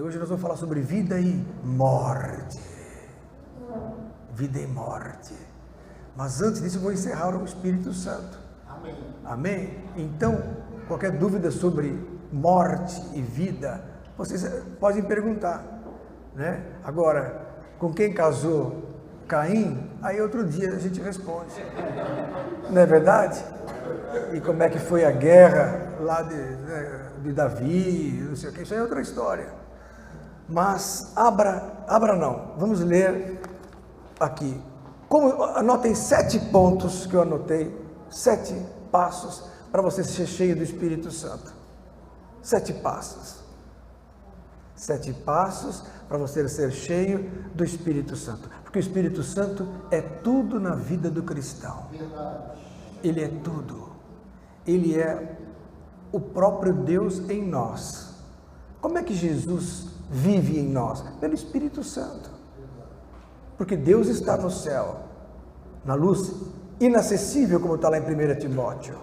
Hoje nós vamos falar sobre vida e morte. Vida e morte. Mas antes disso eu vou encerrar o Espírito Santo. Amém. Amém? Então, qualquer dúvida sobre morte e vida, vocês podem perguntar, né? Agora, com quem casou Caim, aí outro dia a gente responde. Não é verdade? E como é que foi a guerra lá de Davi, não sei o que, isso aí é outra história. Mas vamos ler aqui. Anotem 7 pontos que eu anotei, 7 passos para você ser cheio do Espírito Santo. 7 passos. 7 passos para você ser cheio do Espírito Santo. Porque o Espírito Santo é tudo na vida do cristão. Ele é tudo. Ele é o próprio Deus em nós. Como é que Jesus vive em nós? Pelo Espírito Santo. Porque Deus está no céu, na luz inacessível, como está lá em 1 Timóteo.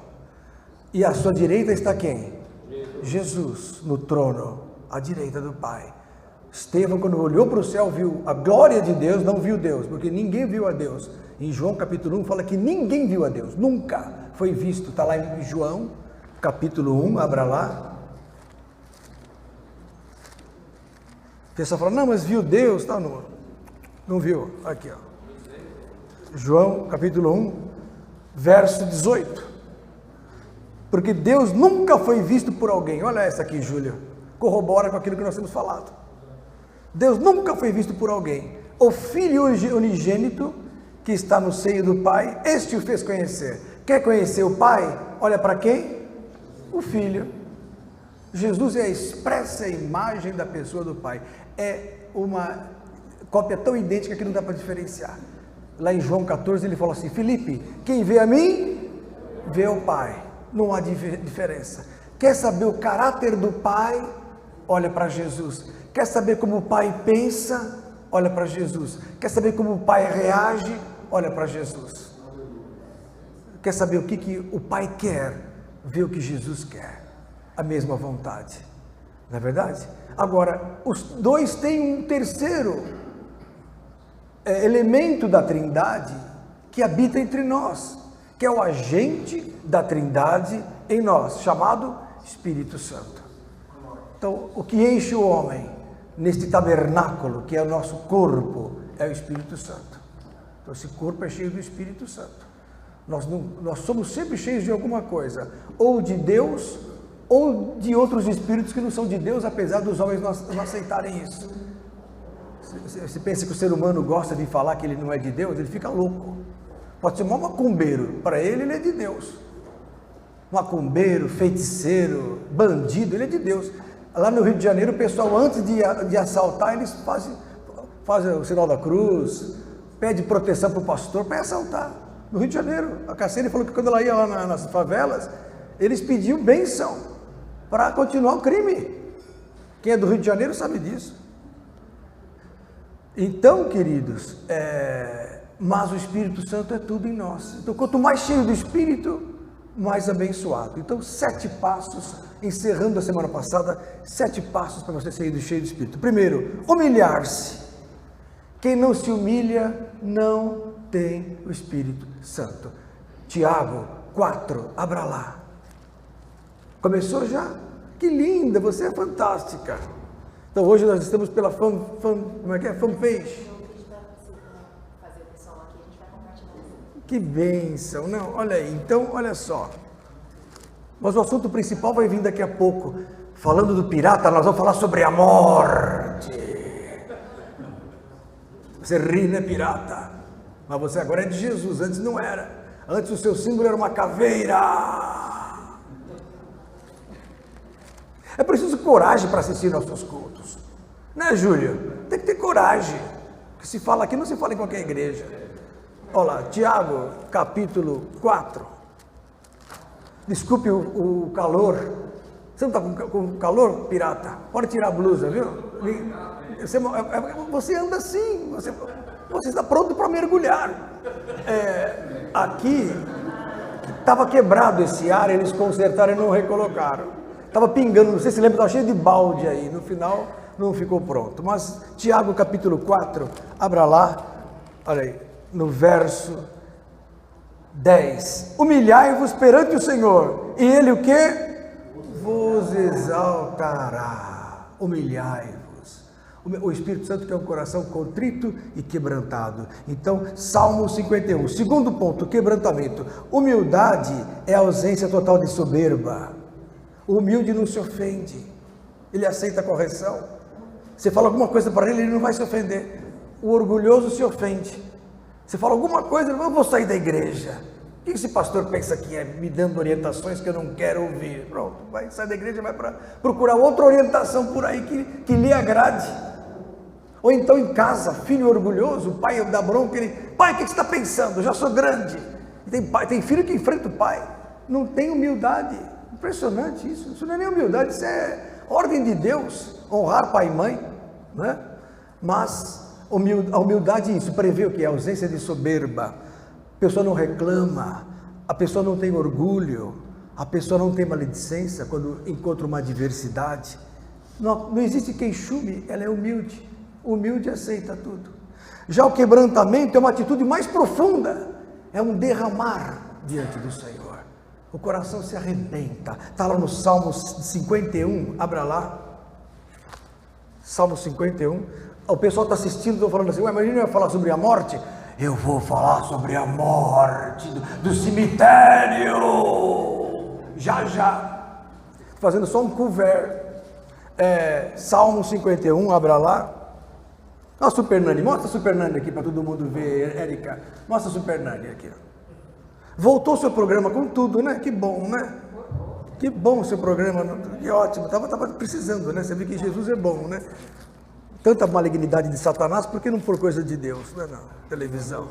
E à sua direita está quem? Jesus, no trono, à direita do Pai. Estevão, quando olhou para o céu, viu a glória de Deus, não viu Deus, porque ninguém viu a Deus. Em João capítulo 1 fala que ninguém viu a Deus, nunca foi visto. Está lá em João capítulo 1, abra lá. O pessoal fala, não, mas viu Deus? Tá, não viu. Aqui, ó. João capítulo 1, verso 18. Porque Deus nunca foi visto por alguém. Olha essa aqui, Júlia. Corrobora com aquilo que nós temos falado. Deus nunca foi visto por alguém. O Filho unigênito que está no seio do Pai, este o fez conhecer. Quer conhecer o Pai? Olha para quem? O Filho. Jesus é a expressa imagem da pessoa do Pai. É uma cópia tão idêntica que não dá para diferenciar. Lá em João 14 ele falou assim, Filipe, quem vê a mim, vê o Pai. Não há diferença. Quer saber o caráter do Pai? Olha para Jesus. Quer saber como o Pai pensa? Olha para Jesus. Quer saber como o Pai reage? Olha para Jesus. Quer saber o que o Pai quer? Vê o que Jesus quer. A mesma vontade. Não é verdade? Agora, os dois têm um terceiro elemento da Trindade que habita entre nós, que é o agente da Trindade em nós, chamado Espírito Santo. Então, o que enche o homem neste tabernáculo, que é o nosso corpo, é o Espírito Santo. Então, esse corpo é cheio do Espírito Santo. Nós somos sempre cheios de alguma coisa, ou de Deus, ou de outros espíritos que não são de Deus, apesar dos homens não aceitarem isso. Você pensa que o ser humano gosta de falar que ele não é de Deus, ele fica louco. Pode ser um macumbeiro, para ele é de Deus. Macumbeiro, feiticeiro, bandido, ele é de Deus. Lá no Rio de Janeiro, o pessoal, antes de assaltar, eles fazem o sinal da cruz, pede proteção para o pastor para assaltar. No Rio de Janeiro, a Cassiane falou que quando ela ia lá nas favelas, eles pediam bênção para continuar o crime. Quem é do Rio de Janeiro sabe disso. Então, queridos, mas o Espírito Santo é tudo em nós. Então, quanto mais cheio do Espírito, mais abençoado. Então, 7 passos, encerrando a semana passada, 7 passos para você ser cheio do Espírito. Primeiro, humilhar-se. Quem não se humilha, não tem o Espírito Santo. Tiago 4, abra lá. Começou já? Que linda, você é fantástica. Então hoje nós estamos pela fanpage. Que bênção, não, olha aí, então olha só. Mas o assunto principal vai vir daqui a pouco. Falando do pirata, nós vamos falar sobre a morte. Você ri, né, pirata? Mas você agora é de Jesus, antes não era. Antes o seu símbolo era uma caveira. É preciso coragem para assistir nossos cultos. Né, Júlio? Tem que ter coragem. O que se fala aqui não se fala em qualquer igreja. Olha lá, Tiago, capítulo 4. Desculpe o calor. Você não está com calor, pirata? Pode tirar a blusa, viu? Você anda assim. Você está pronto para mergulhar. Aqui estava quebrado esse ar, eles consertaram e não recolocaram. Estava pingando, não sei se lembra, estava cheio de balde aí. No final, não ficou pronto. Mas Tiago capítulo 4, abra lá, olha aí, no verso 10. Humilhai-vos perante o Senhor, e Ele o quê? Vos exaltará. Humilhai-vos. O Espírito Santo quer um coração contrito e quebrantado. Então, Salmo 51. Segundo ponto, quebrantamento. Humildade é a ausência total de soberba. O humilde não se ofende. Ele aceita a correção. Você fala alguma coisa para ele, ele não vai se ofender. O orgulhoso se ofende. Você fala alguma coisa, eu vou sair da igreja. O que esse pastor pensa que é? Me dando orientações que eu não quero ouvir. Pronto, vai sair da igreja e vai procurar outra orientação por aí que lhe agrade. Ou então em casa, filho orgulhoso, o pai dá bronca, ele, pai, o que você está pensando? Eu já sou grande. Tem filho que enfrenta o pai, não tem humildade. Impressionante isso. Isso não é nem humildade, isso é ordem de Deus, honrar pai e mãe, né? Mas a humildade, isso prevê o que? A ausência de soberba. A pessoa não reclama, a pessoa não tem orgulho, a pessoa não tem maledicência quando encontra uma adversidade. Não existe queixume, ela é humilde. Humilde aceita tudo. Já o quebrantamento é uma atitude mais profunda, é um derramar diante do Senhor. O coração se arrebenta. Está lá no Salmo 51, abra lá. Salmo 51. O pessoal está assistindo, estou falando assim, mas ele não vai falar sobre a morte? Eu vou falar sobre a morte do cemitério. Já. Estou fazendo só um cover. Salmo 51, abra lá. Olha a Super Nani, mostra a Super Nani aqui para todo mundo ver, Érica. Mostra a Super Nani aqui. Voltou o seu programa com tudo, né? Que bom, né? Que bom o seu programa, que ótimo. Estava precisando, né? Você vê que Jesus é bom, né? Tanta malignidade de Satanás, por que não por coisa de Deus, né? Na televisão.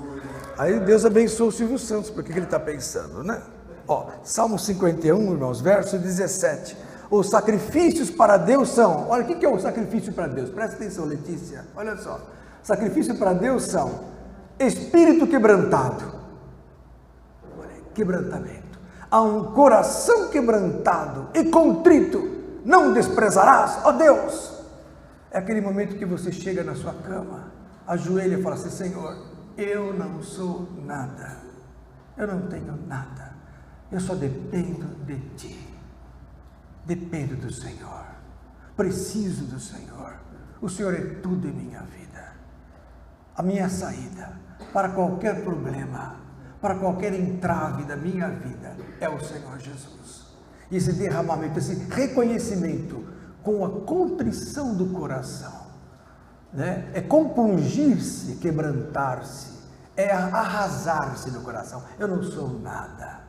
Aí Deus abençoou o Silvio Santos, porque ele está pensando, né? Ó, Salmo 51, irmãos, verso 17. Os sacrifícios para Deus são, olha, o que é o sacrifício para Deus? Presta atenção, Letícia, olha só. Sacrifício para Deus são espírito quebrantado. Olha, quebrantamento. A um coração quebrantado e contrito, não desprezarás, ó Deus. É aquele momento que você chega na sua cama, ajoelha e fala assim, Senhor, eu não sou nada, eu não tenho nada, eu só dependo de Ti. Dependo do Senhor, preciso do Senhor, o Senhor é tudo em minha vida. A minha saída para qualquer problema, para qualquer entrave da minha vida é o Senhor Jesus. E esse derramamento, esse reconhecimento com a contrição do coração, né? É compungir-se, quebrantar-se, é arrasar-se no coração. Eu não sou nada.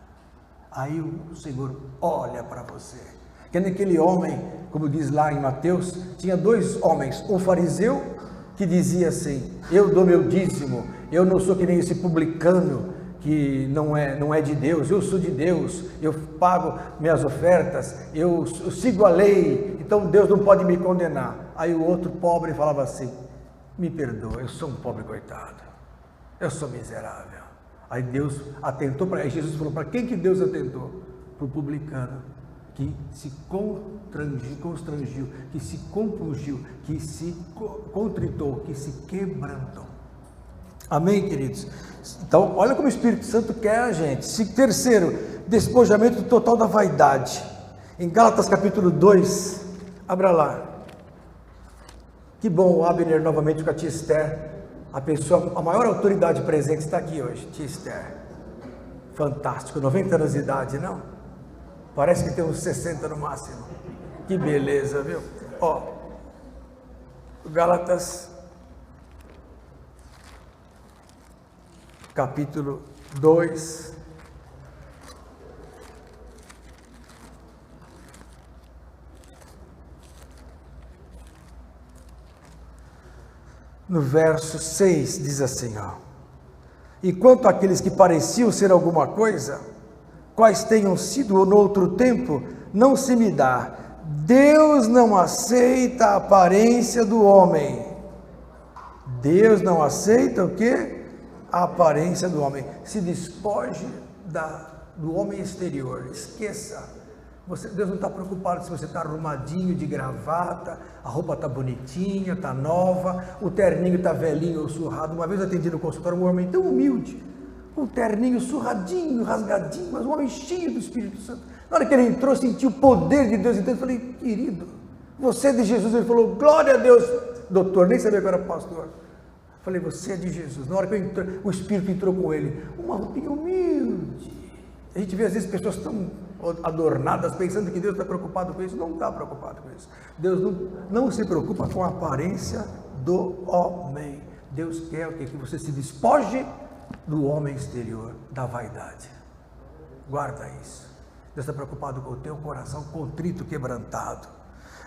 Aí o Senhor olha para você. Que nem aquele homem, como diz lá em Mateus, tinha dois homens, um fariseu que dizia assim, eu dou meu dízimo, eu não sou que nem esse publicano que não é de Deus, eu sou de Deus, eu pago minhas ofertas, eu sigo a lei, então Deus não pode me condenar. Aí o outro pobre falava assim, me perdoa, eu sou um pobre coitado, eu sou miserável. Aí Deus atentou para ele, Jesus falou, para quem que Deus atentou? Para o publicano. Que se constrangiu, que se compungiu, que se contritou, que se quebrantou. Amém, queridos? Então, olha como o Espírito Santo quer a gente. Terceiro, despojamento total da vaidade. Em Gálatas capítulo 2, abra lá. Que bom o Abner novamente com a tia Esther. A maior autoridade presente está aqui hoje, tia Esther. Fantástico, 90 anos de idade, não? Parece que tem uns 60 no máximo. Que beleza, viu? Ó, Gálatas, capítulo 2. No verso 6 diz assim, ó. Enquanto aqueles que pareciam ser alguma coisa, quais tenham sido no outro tempo, não se me dá. Deus não aceita a aparência do homem. Deus não aceita o quê? A aparência do homem. Se despoje do homem exterior. Esqueça. Deus não está preocupado se você está arrumadinho, de gravata, a roupa está bonitinha, está nova, o terninho está velhinho ou surrado. Uma vez eu atendi no consultório um homem tão humilde, com um terninho surradinho, rasgadinho, mas um homem cheio do Espírito Santo. Na hora que ele entrou, sentiu o poder de Deus. Então eu falei, querido, você é de Jesus? Ele falou, glória a Deus. Doutor, nem sabia que eu era pastor. Eu falei, você é de Jesus. Na hora que eu entrei, o Espírito entrou com ele, uma roupinha humilde. A gente vê às vezes pessoas tão adornadas, pensando que Deus está preocupado com isso. Não está preocupado com isso. Deus não se preocupa com a aparência do homem. Deus quer o quê? Que você se despoje do homem exterior, da vaidade. Guarda isso. Deus está preocupado com o teu coração contrito, quebrantado.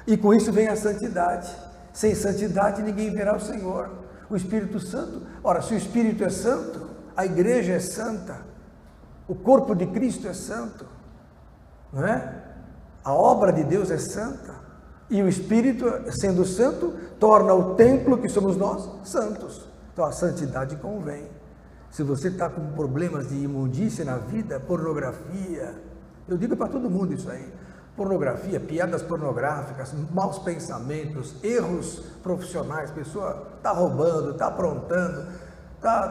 E com isso vem a santidade. Sem santidade ninguém verá o Senhor. O Espírito Santo, ora, se o Espírito é santo, a igreja é santa, o corpo de Cristo é santo, não é? A obra de Deus é santa, e o Espírito, sendo santo, torna o templo que somos nós santos. Então a santidade convém. Se você está com problemas de imundície na vida, pornografia, eu digo para todo mundo isso aí, pornografia, piadas pornográficas, maus pensamentos, erros profissionais, pessoa está roubando, está aprontando,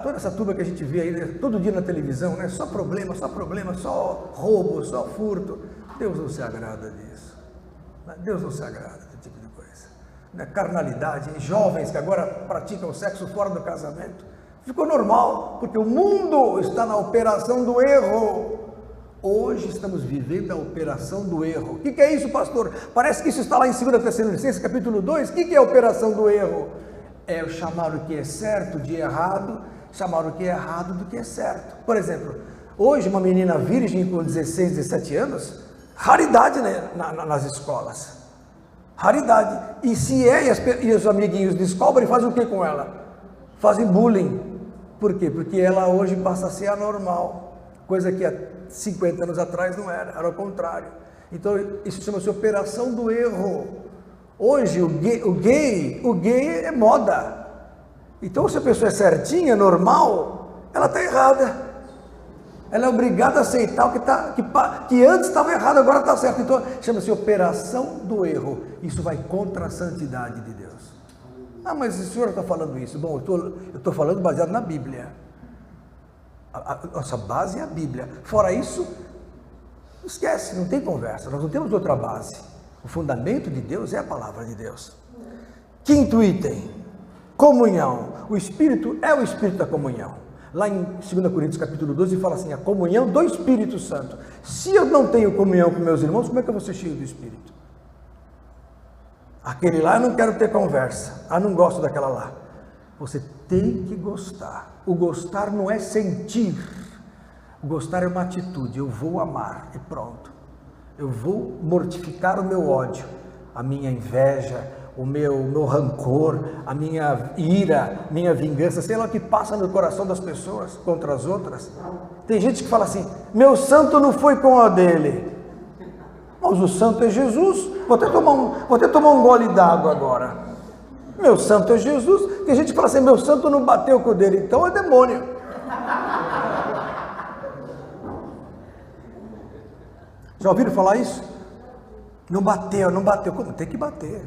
toda essa turma que a gente vê aí, né, todo dia na televisão, né, só problema, só roubo, só furto. Deus não se agrada disso. Deus não se agrada desse tipo de coisa. Né, carnalidade, jovens que agora praticam sexo fora do casamento. Ficou normal, porque o mundo está na operação do erro. Hoje estamos vivendo a operação do erro. O que é isso, pastor? Parece que isso está lá em 2 Tessalonicenses, capítulo 2. O que é a operação do erro? É chamar o que é certo de errado, chamar o que é errado do que é certo. Por exemplo, hoje uma menina virgem com 16, 17 anos, raridade, né, nas escolas. Raridade. E se e os amiguinhos descobrem, fazem o que com ela? Fazem bullying. Por quê? Porque ela hoje passa a ser anormal, coisa que há 50 anos atrás não era o contrário. Então isso chama-se operação do erro. Hoje o gay é moda. Então se a pessoa é certinha, normal, ela está errada. Ela é obrigada a aceitar o que antes estava errado, agora está certo. Então chama-se operação do erro. Isso vai contra a santidade de Deus. Ah, mas o senhor está falando isso? Bom, eu estou falando baseado na Bíblia. A nossa base é a Bíblia. Fora isso, esquece, não tem conversa. Nós não temos outra base. O fundamento de Deus é a palavra de Deus. Quinto item, comunhão. O Espírito é o Espírito da comunhão. Lá em 2 Coríntios capítulo 12 fala assim, a comunhão do Espírito Santo. Se eu não tenho comunhão com meus irmãos, como é que eu vou ser cheio do Espírito? Aquele lá eu não quero ter conversa, não gosto daquela lá. Você tem que gostar. O gostar não é sentir, o gostar é uma atitude. Eu vou amar e pronto. Eu vou mortificar o meu ódio, a minha inveja, o meu rancor, a minha ira, minha vingança, sei lá o que passa no coração das pessoas contra as outras. Tem gente que fala assim, meu santo não foi com a dele. Mas o santo é Jesus. Vou até tomar um gole d'água agora. Meu santo é Jesus. Tem gente que fala assim, meu santo não bateu com o dele, então é demônio. Já ouviram falar isso? Não bateu. Como? Tem que bater.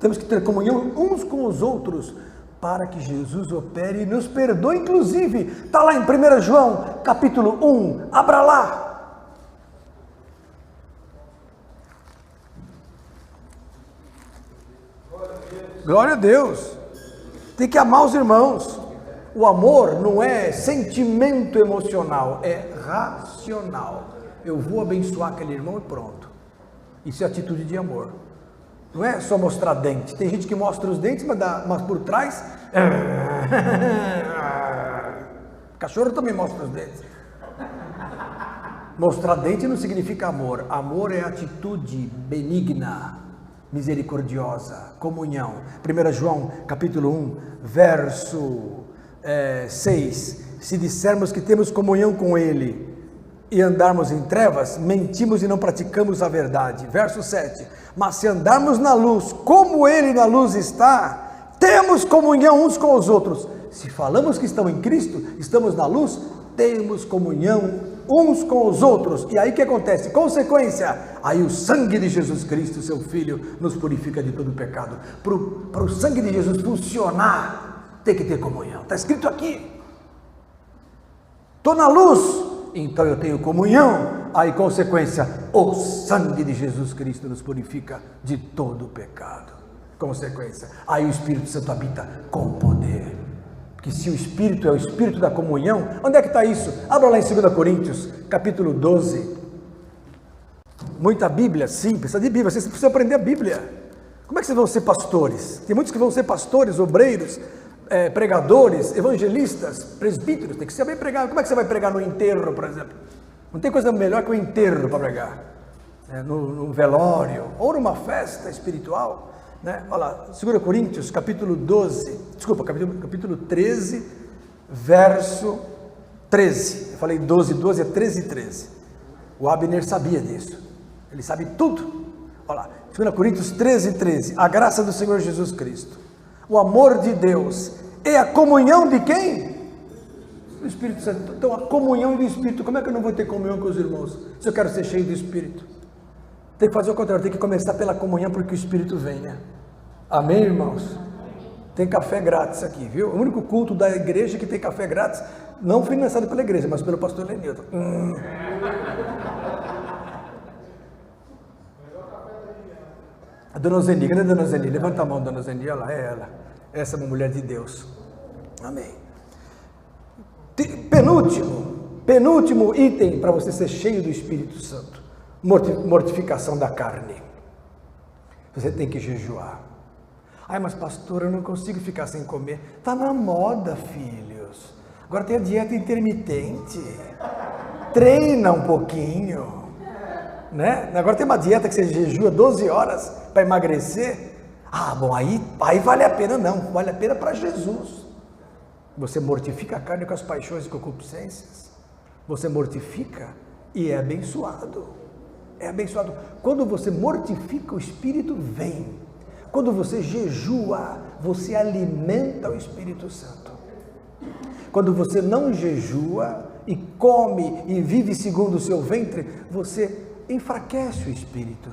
Temos que ter comunhão uns com os outros para que Jesus opere e nos perdoe. Inclusive, está lá em 1 João, capítulo 1. Abra lá. Glória a Deus. Tem que amar os irmãos. O amor não é sentimento emocional, é racional. Eu vou abençoar aquele irmão e pronto. Isso é atitude de amor. Não é só mostrar dente. Tem gente que mostra os dentes, mas por trás... Cachorro também mostra os dentes. Mostrar dente não significa amor. Amor é atitude benigna, misericordiosa, comunhão. 1 João, capítulo 1, verso 6. Se dissermos que temos comunhão com Ele e andarmos em trevas, mentimos e não praticamos a verdade. Verso 7. Mas se andarmos na luz, como Ele na luz está, temos comunhão uns com os outros. Se falamos que estamos em Cristo, estamos na luz, temos comunhão uns com os outros. E aí o que acontece? Consequência, aí o sangue de Jesus Cristo, seu Filho, nos purifica de todo pecado. Para o sangue de Jesus funcionar, tem que ter comunhão. Está escrito aqui. Estou na luz, então eu tenho comunhão. Aí consequência, o sangue de Jesus Cristo nos purifica de todo pecado. Consequência, aí o Espírito Santo habita com poder. Porque se o Espírito é o Espírito da comunhão, onde é que está isso? Abra lá em 2 Coríntios, capítulo 12. Muita Bíblia, sim, precisa de Bíblia, vocês precisam aprender a Bíblia. Como é que vocês vão ser pastores? Tem muitos que vão ser pastores, obreiros, pregadores, evangelistas, presbíteros, tem que saber pregar. Como é que você vai pregar no enterro, por exemplo? Não tem coisa melhor que o enterro para pregar. No velório, ou numa festa espiritual. Né? Olha lá, 2 Coríntios, capítulo 13, verso 13. Eu falei 12, é 13 e 13. O Abner sabia disso. Ele sabe tudo. Olha lá, 2 Coríntios 13 e 13. A graça do Senhor Jesus Cristo, o amor de Deus e a comunhão de quem? Do Espírito Santo. Então a comunhão do Espírito, como é que eu não vou ter comunhão com os irmãos? Se eu quero ser cheio do Espírito. Tem que fazer o contrário, tem que começar pela comunhão porque o Espírito vem, né? Amém, irmãos? Tem café grátis aqui, viu? O único culto da igreja que tem café grátis, não financiado pela igreja, mas pelo pastor Lenilton. A dona Zeni, cadê a dona Zeni? Levanta a mão, dona Zeni, olha lá, é ela. Essa é uma mulher de Deus. Amém. Penúltimo item para você ser cheio do Espírito Santo. Mortificação da carne. Você tem que jejuar. Ai, mas pastor, eu não consigo ficar sem comer. Está na moda, filhos. Agora tem a dieta intermitente. Treina um pouquinho. Né? Agora tem uma dieta que você jejua 12 horas para emagrecer. Ah, bom, aí vale a pena não. Vale a pena para Jesus. Você mortifica a carne com as paixões e concupiscências. Você mortifica e é abençoado. É abençoado. Quando você mortifica, o Espírito vem. Quando você jejua, você alimenta o Espírito Santo. Quando você não jejua e come e vive segundo o seu ventre, você enfraquece o Espírito.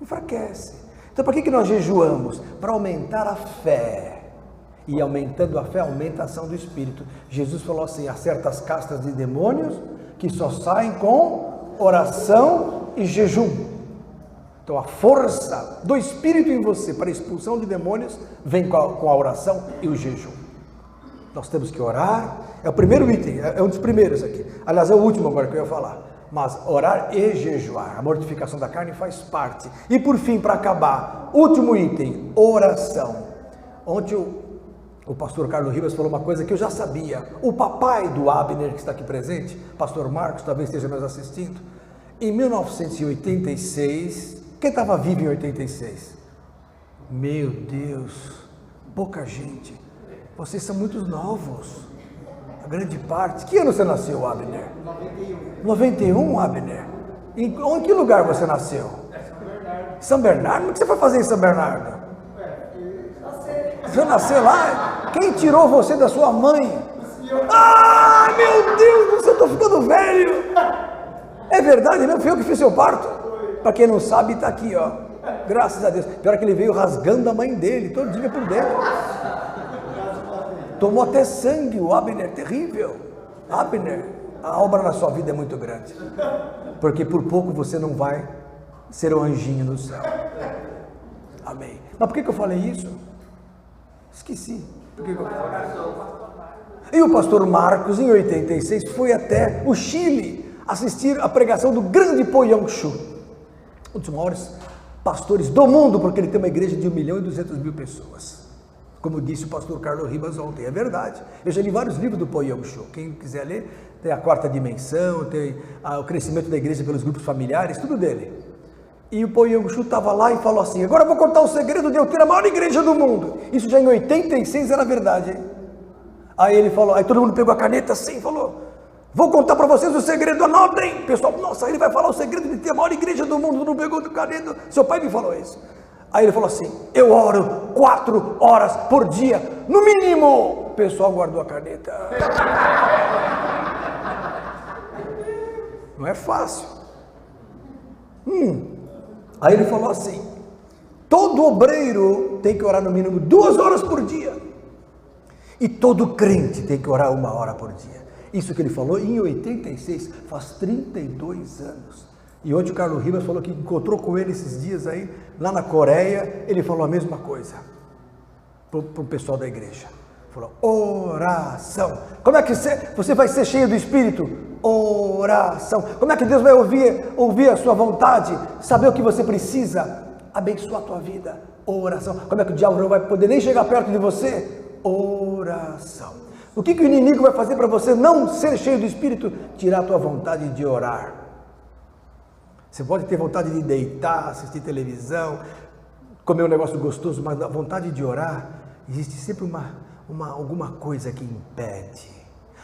Enfraquece. Então, para que nós jejuamos? Para aumentar a fé. E aumentando a fé, aumenta a ação do Espírito. Jesus falou assim, há certas castas de demônios que só saem com oração e jejum. Então a força do Espírito em você para a expulsão de demônios vem com a oração e o jejum. Nós temos que orar, é o primeiro item, é um dos primeiros aqui. Aliás, é o último agora que eu ia falar. Mas orar e jejuar, a mortificação da carne faz parte. E por fim, para acabar, último item, oração. Ontem o pastor Carlos Ribas falou uma coisa que eu já sabia. O papai do Abner, que está aqui presente, pastor Marcos, talvez esteja nos assistindo, em 1986, quem estava vivo em 86? Meu Deus, pouca gente. Vocês são muito novos, a grande parte. Que ano você nasceu, Abner? 91, Abner? Em que lugar você nasceu? São Bernardo? O que você foi fazer em São Bernardo? Você nasceu lá? Quem tirou você da sua mãe? Ah, meu Deus do céu, eu estou ficando velho. É verdade mesmo? Foi eu que fiz seu parto? Para quem não sabe, está aqui, ó. Graças a Deus. Pior que ele veio rasgando a mãe dele, todo dia por dentro. Tomou até sangue, o Abner, terrível. Abner, a obra na sua vida é muito grande. Porque por pouco você não vai ser um anjinho no céu. Amém. Mas por que eu falei isso? Esqueci. Por que eu falei? E o pastor Marcos, em 86, foi até o Chile assistir a pregação do grande Po Yang-Shu, um dos maiores pastores do mundo, porque ele tem uma igreja de 1.200.000 pessoas. Como disse o pastor Carlos Ribas ontem, é verdade. Eu já li vários livros do Po Yang-Shu. Quem quiser ler, tem a quarta dimensão, tem o crescimento da igreja pelos grupos familiares, tudo dele. E o Po Yang-Shu estava lá e falou assim, agora eu vou contar o segredo de eu ter a maior igreja do mundo. Isso já em 86 era verdade, hein? Aí ele falou, aí todo mundo pegou a caneta assim e falou, vou contar para vocês o segredo, anotem. O pessoal, nossa, ele vai falar o segredo de ter a maior igreja do mundo, não pegou a caneta, seu pai me falou isso. Aí ele falou assim, eu oro 4 horas por dia, no mínimo. O pessoal guardou a caneta. Não é fácil. Aí ele falou assim: todo obreiro tem que orar no mínimo 2 horas por dia. E todo crente tem que orar 1 hora por dia. Isso que ele falou em 86, faz 32 anos. E ontem o Carlos Ribas falou que encontrou com ele esses dias aí, lá na Coreia, ele falou a mesma coisa para o pessoal da igreja. Falou, oração. Como é que você vai ser cheio do Espírito? Oração. Como é que Deus vai ouvir a sua vontade, saber o que você precisa? Abençoar a tua vida. Oração. Como é que o diabo não vai poder nem chegar perto de você? Oração. O que o inimigo vai fazer para você não ser cheio do Espírito? Tirar a tua vontade de orar. Você pode ter vontade de deitar, assistir televisão, comer um negócio gostoso, mas a vontade de orar, existe sempre alguma coisa que impede.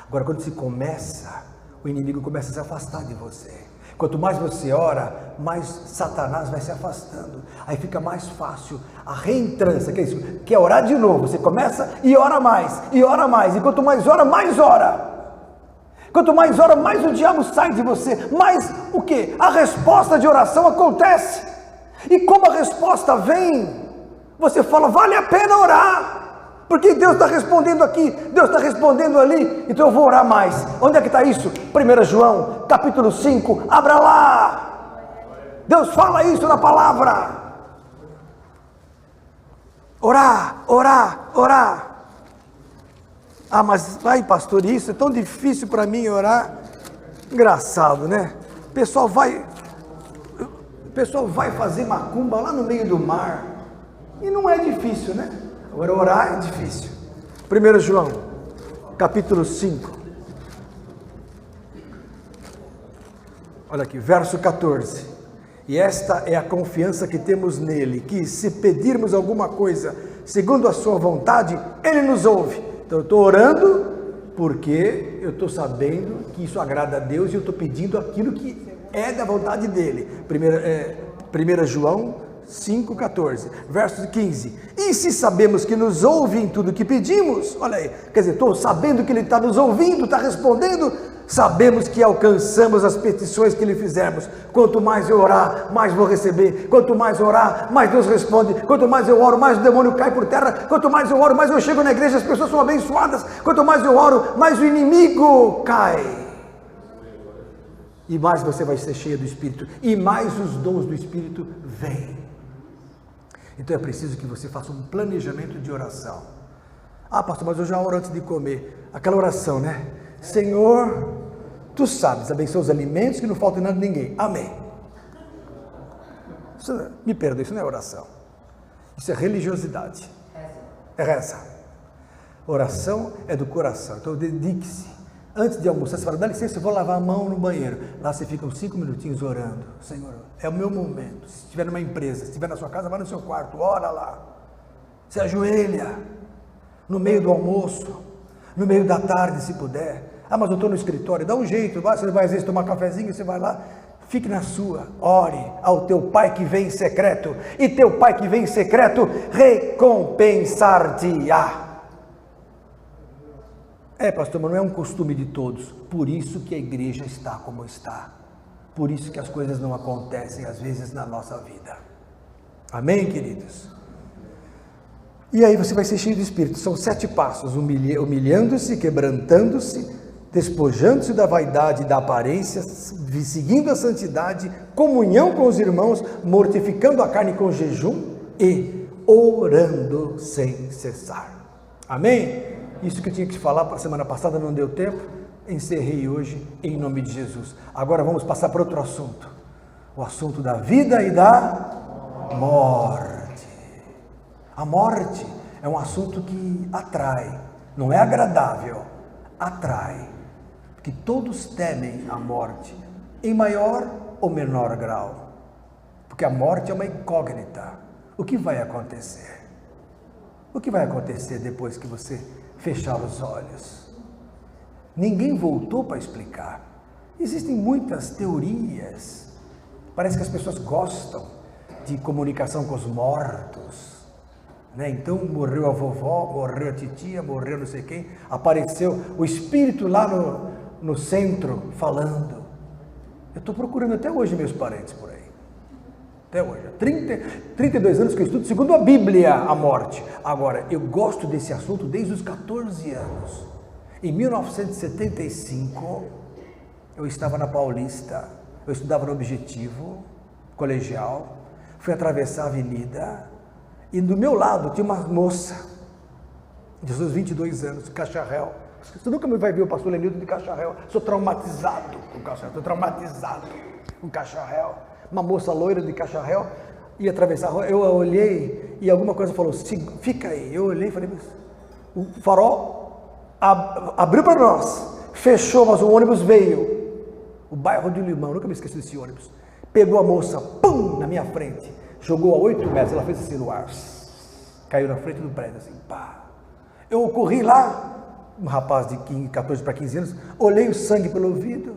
Agora, quando se começa, o inimigo começa a se afastar de você. Quanto mais você ora, mais Satanás vai se afastando. Aí fica mais fácil a reentrância, que é isso? Que é orar de novo. Você começa e ora mais, e ora mais. E quanto mais ora, mais ora. Quanto mais ora, mais o diabo sai de você. Mais o quê? A resposta de oração acontece. E como a resposta vem, você fala, vale a pena orar. Porque Deus está respondendo aqui, Deus está respondendo ali, então eu vou orar mais. Onde é que está isso? 1 João, capítulo 5, abra lá. Deus fala isso na palavra. Orar, orar, orar. Ah, mas vai, pastor, isso é tão difícil para mim orar. Engraçado, né? O pessoal vai fazer macumba lá no meio do mar. E não é difícil, né? Agora orar é difícil. 1 João, capítulo 5. Olha aqui, verso 14. E esta é a confiança que temos nele, que se pedirmos alguma coisa segundo a sua vontade, ele nos ouve. Então eu estou orando porque eu estou sabendo que isso agrada a Deus e eu estou pedindo aquilo que é da vontade dele. 1 João 5,14, verso 15. E se sabemos que nos ouve em tudo que pedimos, olha aí, quer dizer, estou sabendo que ele está nos ouvindo, está respondendo, sabemos que alcançamos as petições que lhe fizermos. Quanto mais eu orar, mais vou receber. Quanto mais eu orar, mais Deus responde. Quanto mais eu oro, mais o demônio cai por terra. Quanto mais eu oro, mais eu chego na igreja, as pessoas são abençoadas. Quanto mais eu oro, mais o inimigo cai. E mais você vai ser cheio do Espírito. E mais os dons do Espírito vêm. Então é preciso que você faça um planejamento de oração. Ah, pastor, mas eu já oro antes de comer. Aquela oração, né? Senhor, tu sabes, abençoa os alimentos, que não falta nada de ninguém. Amém. Me perdoe, isso não é oração. Isso é religiosidade. É reza. Oração é do coração. Então dedique-se. Antes de almoçar, você fala, dá licença, eu vou lavar a mão no banheiro. Lá você fica uns 5 minutinhos orando. Senhor, é o meu momento. Se estiver numa empresa, se estiver na sua casa, vai no seu quarto, ora lá. Se ajoelha. No meio do almoço. No meio da tarde, se puder. Ah, mas eu estou no escritório. Dá um jeito. Você vai às vezes tomar cafezinho, você vai lá. Fique na sua. Ore ao teu Pai que vem em secreto. E teu Pai que vem em secreto recompensar-te-á. Pastor, mas não é um costume de todos. Por isso que a igreja está como está. Por isso que as coisas não acontecem às vezes na nossa vida. Amém, queridos? E aí você vai ser cheio do Espírito. São 7 passos: humilhando-se, quebrantando-se, despojando-se da vaidade e da aparência, seguindo a santidade, comunhão com os irmãos, mortificando a carne com jejum e orando sem cessar. Amém? Isso que eu tinha que falar para a semana passada, não deu tempo, encerrei hoje em nome de Jesus. Agora vamos passar para outro assunto, o assunto da vida e da morte. A morte é um assunto que atrai, não é agradável, atrai, porque todos temem a morte, em maior ou menor grau, porque a morte é uma incógnita. O que vai acontecer? O que vai acontecer depois que você fechar os olhos? Ninguém voltou para explicar. Existem muitas teorias. Parece que as pessoas gostam de comunicação com os mortos, né? Então morreu a vovó, morreu a titia, morreu não sei quem, apareceu o espírito lá no centro falando. Eu estou procurando até hoje meus parentes por aí. Até hoje. 32 anos que eu estudo, segundo a Bíblia, a morte. Agora, eu gosto desse assunto desde os 14 anos. Em 1975, eu estava na Paulista, eu estudava no Objetivo, colegial, fui atravessar a avenida e do meu lado tinha uma moça, de seus 22 anos, de Cacharel. Você nunca me vai ver o pastor Lenildo de Cacharel. Sou traumatizado com Cacharel, estou traumatizado com Cacharel. Uma moça loira de Cacharel ia atravessar a rua, eu olhei e alguma coisa falou, fica aí. Eu olhei e falei, o farol abriu para nós, fechou, mas o ônibus veio. O bairro de Limão, nunca me esqueci desse ônibus. Pegou a moça, pum, na minha frente, jogou a 8 metros, ela fez assim no ar, caiu na frente do prédio, assim, pá. Eu corri lá, um rapaz de 14 para 15 anos, olhei o sangue pelo ouvido,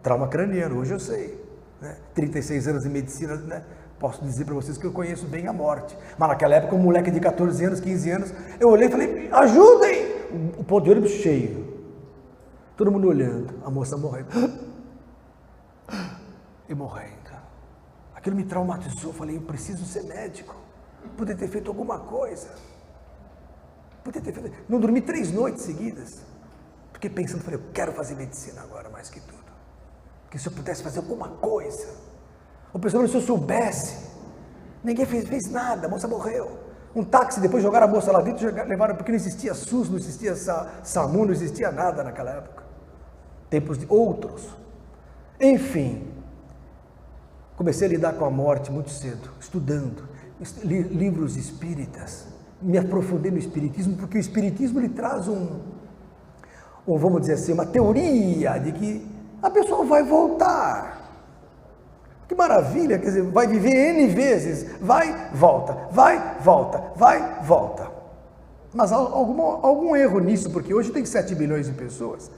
trauma craniano, hoje eu sei, né? 36 anos de medicina, né? Posso dizer para vocês que eu conheço bem a morte, mas naquela época um moleque de 14 anos, 15 anos, eu olhei e falei, ajudem, o ponto de ônibus cheio, todo mundo olhando, a moça morrendo, e morrendo, aquilo me traumatizou, falei, eu preciso ser médico, poder ter feito alguma coisa, não dormi 3 noites seguidas, fiquei pensando, falei, eu quero fazer medicina agora mais que tudo, porque se eu pudesse fazer alguma coisa, ou pelo menos se eu soubesse, ninguém fez nada, a moça morreu, um táxi, depois jogaram a moça lá dentro, levaram, porque não existia SUS, não existia SAMU, não existia nada naquela época, tempos de outros, enfim, comecei a lidar com a morte muito cedo, estudando, livros espíritas, me aprofundei no espiritismo, porque o espiritismo ele traz vamos dizer assim, uma teoria de que a pessoa vai voltar. Que maravilha, quer dizer, vai viver N vezes, vai, volta, vai, volta, vai, volta. Mas há algum erro nisso, porque hoje tem 7 bilhões de pessoas.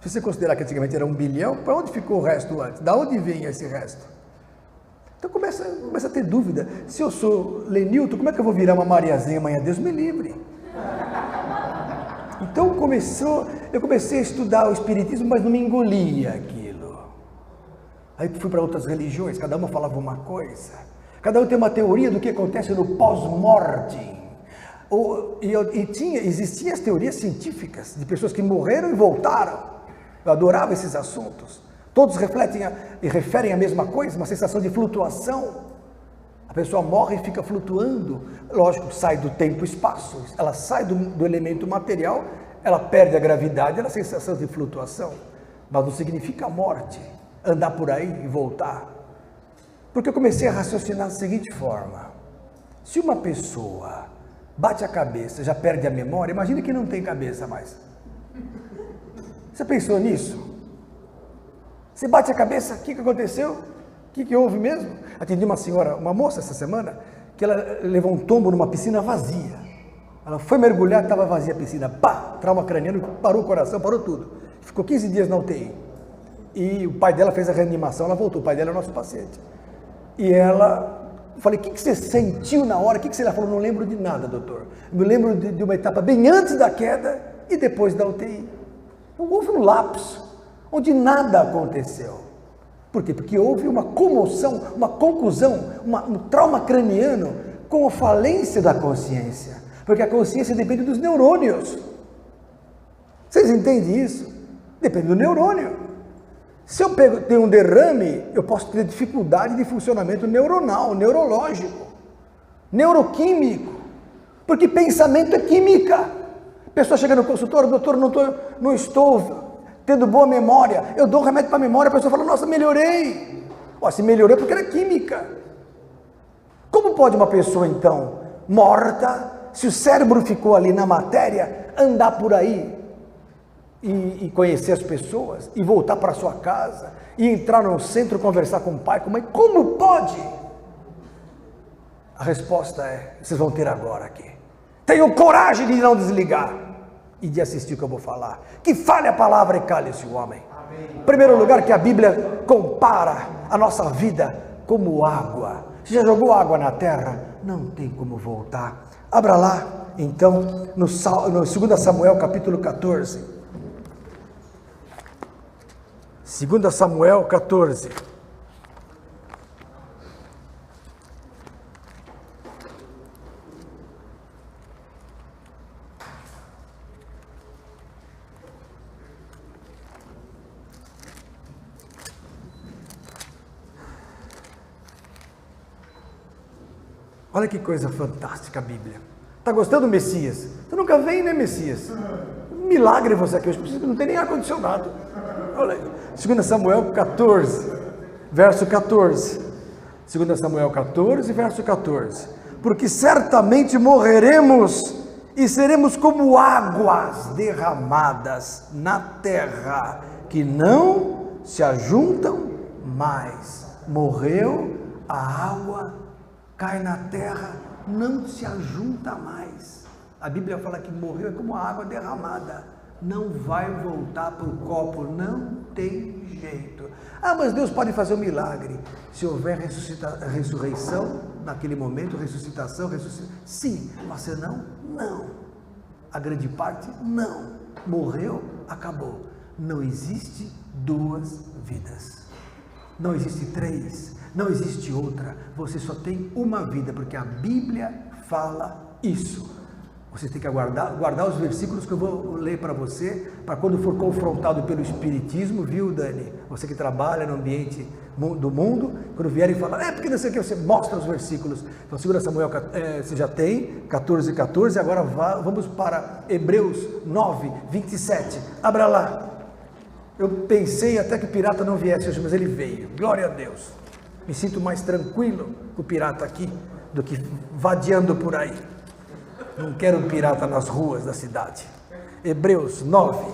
Se você considerar que antigamente era 1 bilhão, para onde ficou o resto antes? Da onde vem esse resto? Então começa a ter dúvida, se eu sou Lenilton, como é que eu vou virar uma Mariazinha amanhã? Deus me livre. Então eu comecei a estudar o espiritismo, mas não me engolia aquilo. Aí fui para outras religiões, cada uma falava uma coisa, cada um tem uma teoria do que acontece no pós-morte. Existiam as teorias científicas de pessoas que morreram e voltaram. Eu adorava esses assuntos. Todos refletem e referem a mesma coisa, uma sensação de flutuação. A pessoa morre e fica flutuando. Lógico, sai do tempo e espaço. Ela sai do elemento material, ela perde a gravidade, ela tem a sensação de flutuação. Mas não significa a morte, andar por aí e voltar. Porque eu comecei a raciocinar da seguinte forma. Se uma pessoa bate a cabeça, já perde a memória, imagina que não tem cabeça mais. Você pensou nisso? Você bate a cabeça, o que aconteceu? O que houve mesmo? Atendi uma senhora, uma moça essa semana, que ela levou um tombo numa piscina vazia. Ela foi mergulhar, estava vazia a piscina, pá, trauma craniano, parou o coração, parou tudo. Ficou 15 dias na UTI. E o pai dela fez a reanimação, ela voltou, o pai dela é nosso paciente. E ela, falei, o que você sentiu na hora? O que você... Ela falou, não lembro de nada, doutor. Eu me lembro de uma etapa bem antes da queda e depois da UTI. Então, houve um lapso, onde nada aconteceu. Por quê? Porque houve uma comoção, uma conclusão, um trauma craniano com a falência da consciência. Porque a consciência depende dos neurônios. Vocês entendem isso? Depende do neurônio. Se eu tenho um derrame, eu posso ter dificuldade de funcionamento neuronal, neurológico, neuroquímico. Porque pensamento é química. A pessoa chega no consultório, doutor, não estou tendo boa memória, eu dou um remédio para a memória, a pessoa fala, nossa, melhorei. Se melhorei porque era química. Como pode uma pessoa, então, morta, se o cérebro ficou ali na matéria, andar por aí e conhecer as pessoas, e voltar para sua casa, e entrar no centro, conversar com o pai, com a mãe, como pode? A resposta é, vocês vão ter agora aqui. Tenham coragem de não desligar e de assistir o que eu vou falar. Que fale a palavra e cale-se o homem. Amém. Em primeiro lugar, que a Bíblia compara a nossa vida como água. Você já jogou água na terra? Não tem como voltar. Abra lá, então, no 2 Samuel, capítulo 14. 2 Samuel 14. Olha que coisa fantástica a Bíblia. Está gostando do Messias? Você nunca vem, né, Messias? Milagre você aqui hoje, não tem nem ar-condicionado. Olha aí. 2 Samuel 14, verso 14. 2 Samuel 14, verso 14. Porque certamente morreremos e seremos como águas derramadas na terra, que não se ajuntam mais. Morreu, a água cai na terra, não se ajunta mais. A Bíblia fala que morreu é como a água derramada, não vai voltar para o copo, não tem jeito. Ah, mas Deus pode fazer um milagre, se houver ressurreição, naquele momento, ressuscitação, sim, mas se não, não. A grande parte, não. Morreu, acabou. Não existe duas vidas, não existe três, não existe outra, você só tem uma vida, porque a Bíblia fala isso. Você tem que guardar os versículos que eu vou ler para você, para quando for confrontado pelo Espiritismo, viu, Dani? Você que trabalha no ambiente do mundo, quando vierem falar, porque não sei o que, você mostra os versículos. Então, 2 Samuel, você já tem, 14, 14, agora vamos para Hebreus 9, 27. Abra lá. Eu pensei até que o pirata não viesse hoje, mas ele veio. Glória a Deus. Me sinto mais tranquilo com o pirata aqui, do que vadeando por aí. Não quero um pirata nas ruas da cidade. Hebreus 9,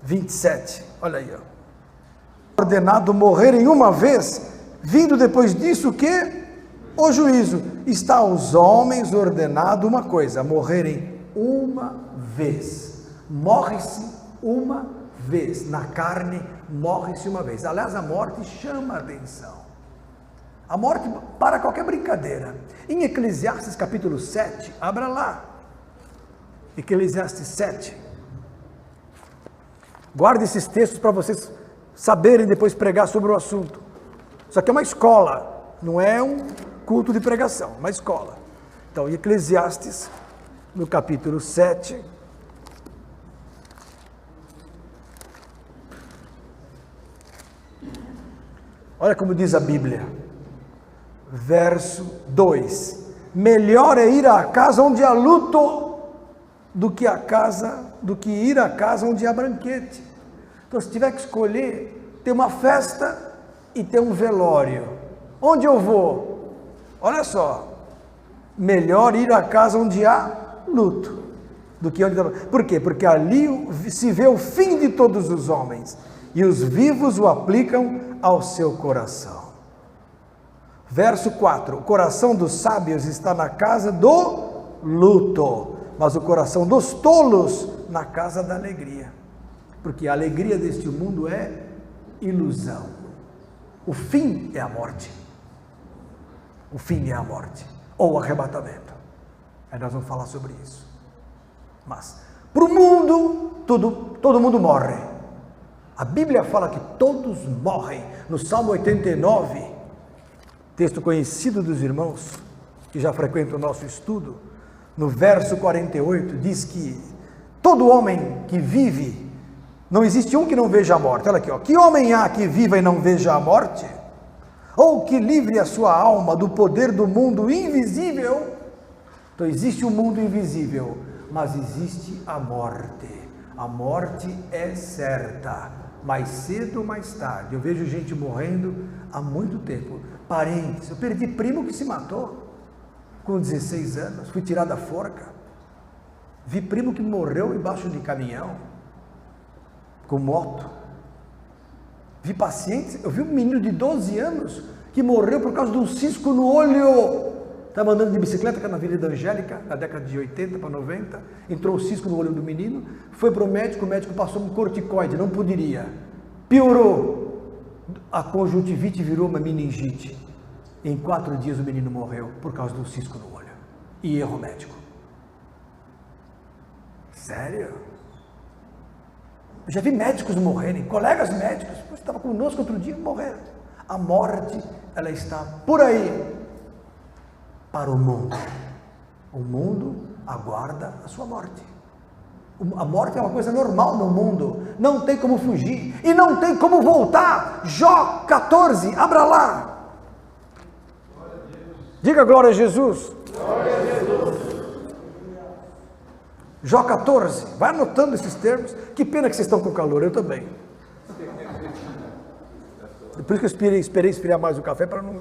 27. Olha aí, ó. Ordenado morrerem uma vez, vindo depois disso o quê? O juízo. Está aos homens ordenado uma coisa: morrerem uma vez. Morre-se uma vez. Na carne, morre-se uma vez. Aliás, a morte chama a atenção. A morte para qualquer brincadeira. Em Eclesiastes capítulo 7, abra lá. Eclesiastes 7. Guarde esses textos para vocês saberem depois pregar sobre o assunto. Isso aqui é uma escola, não é um culto de pregação, uma escola. Então, em Eclesiastes, no capítulo 7. Olha como diz a Bíblia. Verso 2: melhor é ir à casa onde há luto do que ir à casa onde há banquete. Então, se tiver que escolher, ter uma festa e ter um velório, onde eu vou? Olha só, melhor ir à casa onde há luto do que onde há... Por quê? Porque ali se vê o fim de todos os homens e os vivos o aplicam ao seu coração. Verso 4: o coração dos sábios está na casa do luto, mas o coração dos tolos na casa da alegria. Porque a alegria deste mundo é ilusão. O fim é a morte. O fim é a morte, ou o arrebatamento. Aí nós vamos falar sobre isso. Mas, para o mundo, todo mundo morre. A Bíblia fala que todos morrem. No Salmo 89, texto conhecido dos irmãos que já frequentam o nosso estudo, no verso 48, diz que todo homem que vive, não existe um que não veja a morte. Olha aqui, ó. Que homem há que viva e não veja a morte? Ou que livre a sua alma do poder do mundo invisível? Então existe um mundo invisível, mas existe a morte. A morte é certa, mais cedo ou mais tarde. Eu vejo gente morrendo há muito tempo. Parentes, eu perdi primo que se matou com 16 anos, fui tirado da forca. Vi primo que morreu embaixo de caminhão, com moto. Vi pacientes, eu vi um menino de 12 anos que morreu por causa de um cisco no olho. Estava andando de bicicleta na Avenida Angélica, na década de 80 para 90, entrou um cisco no olho do menino, foi para o médico passou um corticoide, não poderia. Piorou. A conjuntivite virou uma meningite. Em 4 dias o menino morreu por causa do cisco no olho. E erro médico. Sério? Eu já vi médicos morrerem, colegas médicos, você estava conosco outro dia, morreram. A morte, ela está por aí para o mundo. O mundo aguarda a sua morte. A morte é uma coisa normal no mundo, não tem como fugir e não tem como voltar. Jó 14, abra lá. Diga glória a Jesus. Glória a Jesus. Jó 14, vai anotando esses termos. Que pena que vocês estão com calor, eu também. Por isso que eu esperei esfriar mais o café para não...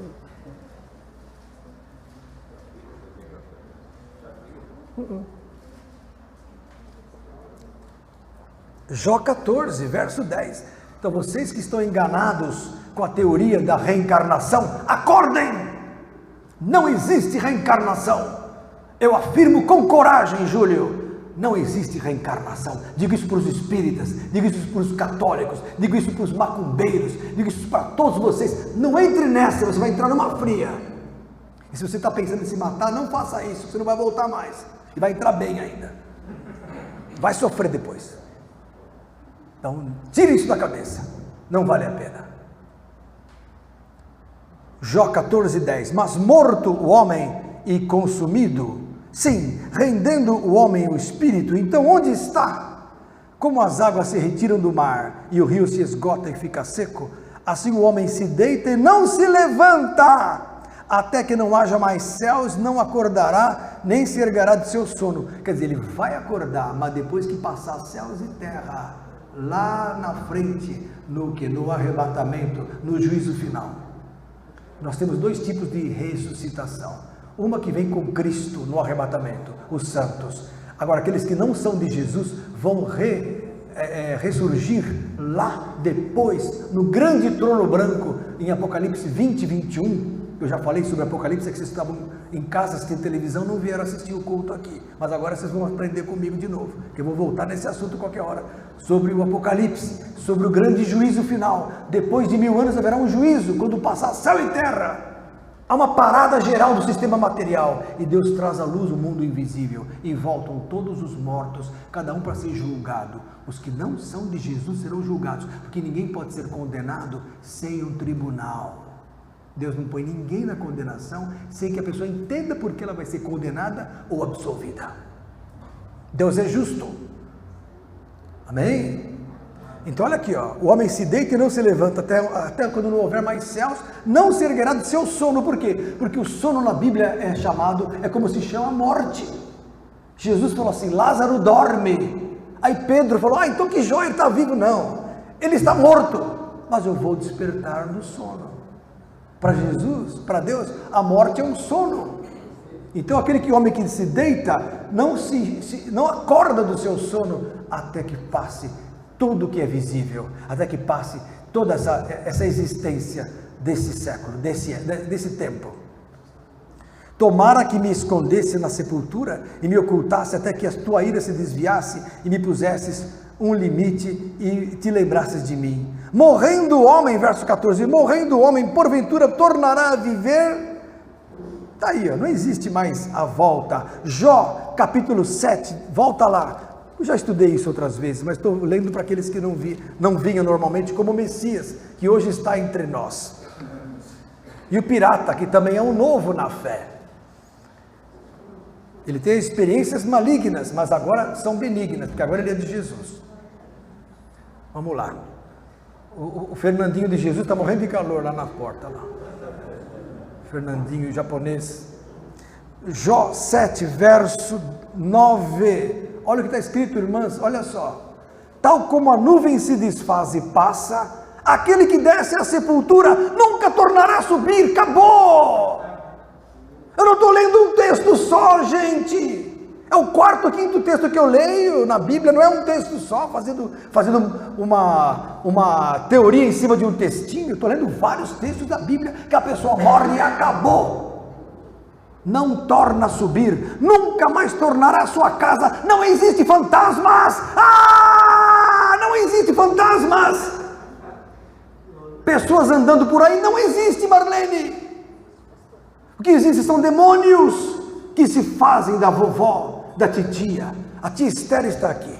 Jó 14, verso 10. Então vocês que estão enganados com a teoria da reencarnação, acordem! Não existe reencarnação. Eu afirmo com coragem, Júlio, não existe reencarnação. Digo isso para os espíritas, digo isso para os católicos, digo isso para os macumbeiros, digo isso para todos vocês. Não entre nessa, você vai entrar numa fria. E se você está pensando em se matar, não faça isso, você não vai voltar mais. E vai entrar bem ainda. Vai sofrer depois. Então, tire isso da cabeça. Não vale a pena. Jó 14, 10. Mas morto o homem e consumido, sim, rendendo o homem o espírito, então onde está? Como as águas se retiram do mar e o rio se esgota e fica seco, assim o homem se deita e não se levanta, até que não haja mais céus, não acordará, nem se erguerá de seu sono. Quer dizer, ele vai acordar, mas depois que passar céus e terra, lá na frente, no arrebatamento, no juízo final. Nós temos dois tipos de ressuscitação. Uma que vem com Cristo no arrebatamento, os santos. Agora, aqueles que não são de Jesus vão ressurgir lá depois, no grande trono branco, em Apocalipse 20, 21. Eu já falei sobre Apocalipse, é que vocês estavam em casa assistindo televisão, não vieram assistir o culto aqui. Mas agora vocês vão aprender comigo de novo, que eu vou voltar nesse assunto qualquer hora, sobre o Apocalipse, sobre o grande juízo final. Depois de 1000 anos haverá um juízo, quando passar céu e terra. Há uma parada geral do sistema material, e Deus traz à luz o mundo invisível, e voltam todos os mortos, cada um para ser julgado. Os que não são de Jesus serão julgados, porque ninguém pode ser condenado sem um tribunal. Deus não põe ninguém na condenação sem que a pessoa entenda por que ela vai ser condenada ou absolvida. Deus é justo. Amém? Então olha aqui, ó, o homem se deita e não se levanta até quando não houver mais céus, não se erguerá do seu sono. Por quê? Porque o sono na Bíblia é como se chama a morte. Jesus falou assim, Lázaro dorme. Aí Pedro falou, então que joia, ele está vivo. Não, ele está morto, mas eu vou despertar do sono. Para Jesus, para Deus, a morte é um sono. Então aquele homem que se deita, não acorda do seu sono, até que passe tudo que é visível, até que passe toda essa existência desse século, desse tempo. Tomara que me escondesse na sepultura e me ocultasse até que a tua ira se desviasse e me pusesses um limite e te lembrasses de mim. Morrendo o homem, verso 14, morrendo o homem, porventura tornará a viver. Está aí, ó, não existe mais a volta. Jó, capítulo 7, volta lá. Eu já estudei isso outras vezes, mas estou lendo para aqueles que não vinham normalmente, como o Messias, que hoje está entre nós. E o pirata, que também é um novo na fé. Ele tem experiências malignas, mas agora são benignas, porque agora ele é de Jesus. Vamos lá. O Fernandinho de Jesus está morrendo de calor lá na porta. Lá. Fernandinho japonês. Jó 7, verso 9. Olha o que está escrito, irmãs, olha só. Tal como a nuvem se desfaz e passa, aquele que desce à sepultura nunca tornará a subir. Acabou! Eu não estou lendo um texto só, gente. É o quarto ou quinto texto que eu leio na Bíblia, não é um texto só, fazendo uma teoria em cima de um textinho. Eu estou lendo vários textos da Bíblia que a pessoa morre e acabou. Não torna a subir, nunca mais tornará a sua casa. Não existe fantasmas. Não existe fantasmas. Pessoas andando por aí, não existe, Marlene. O que existe são demônios que se fazem da vovó, da titia. A tia Esther está aqui.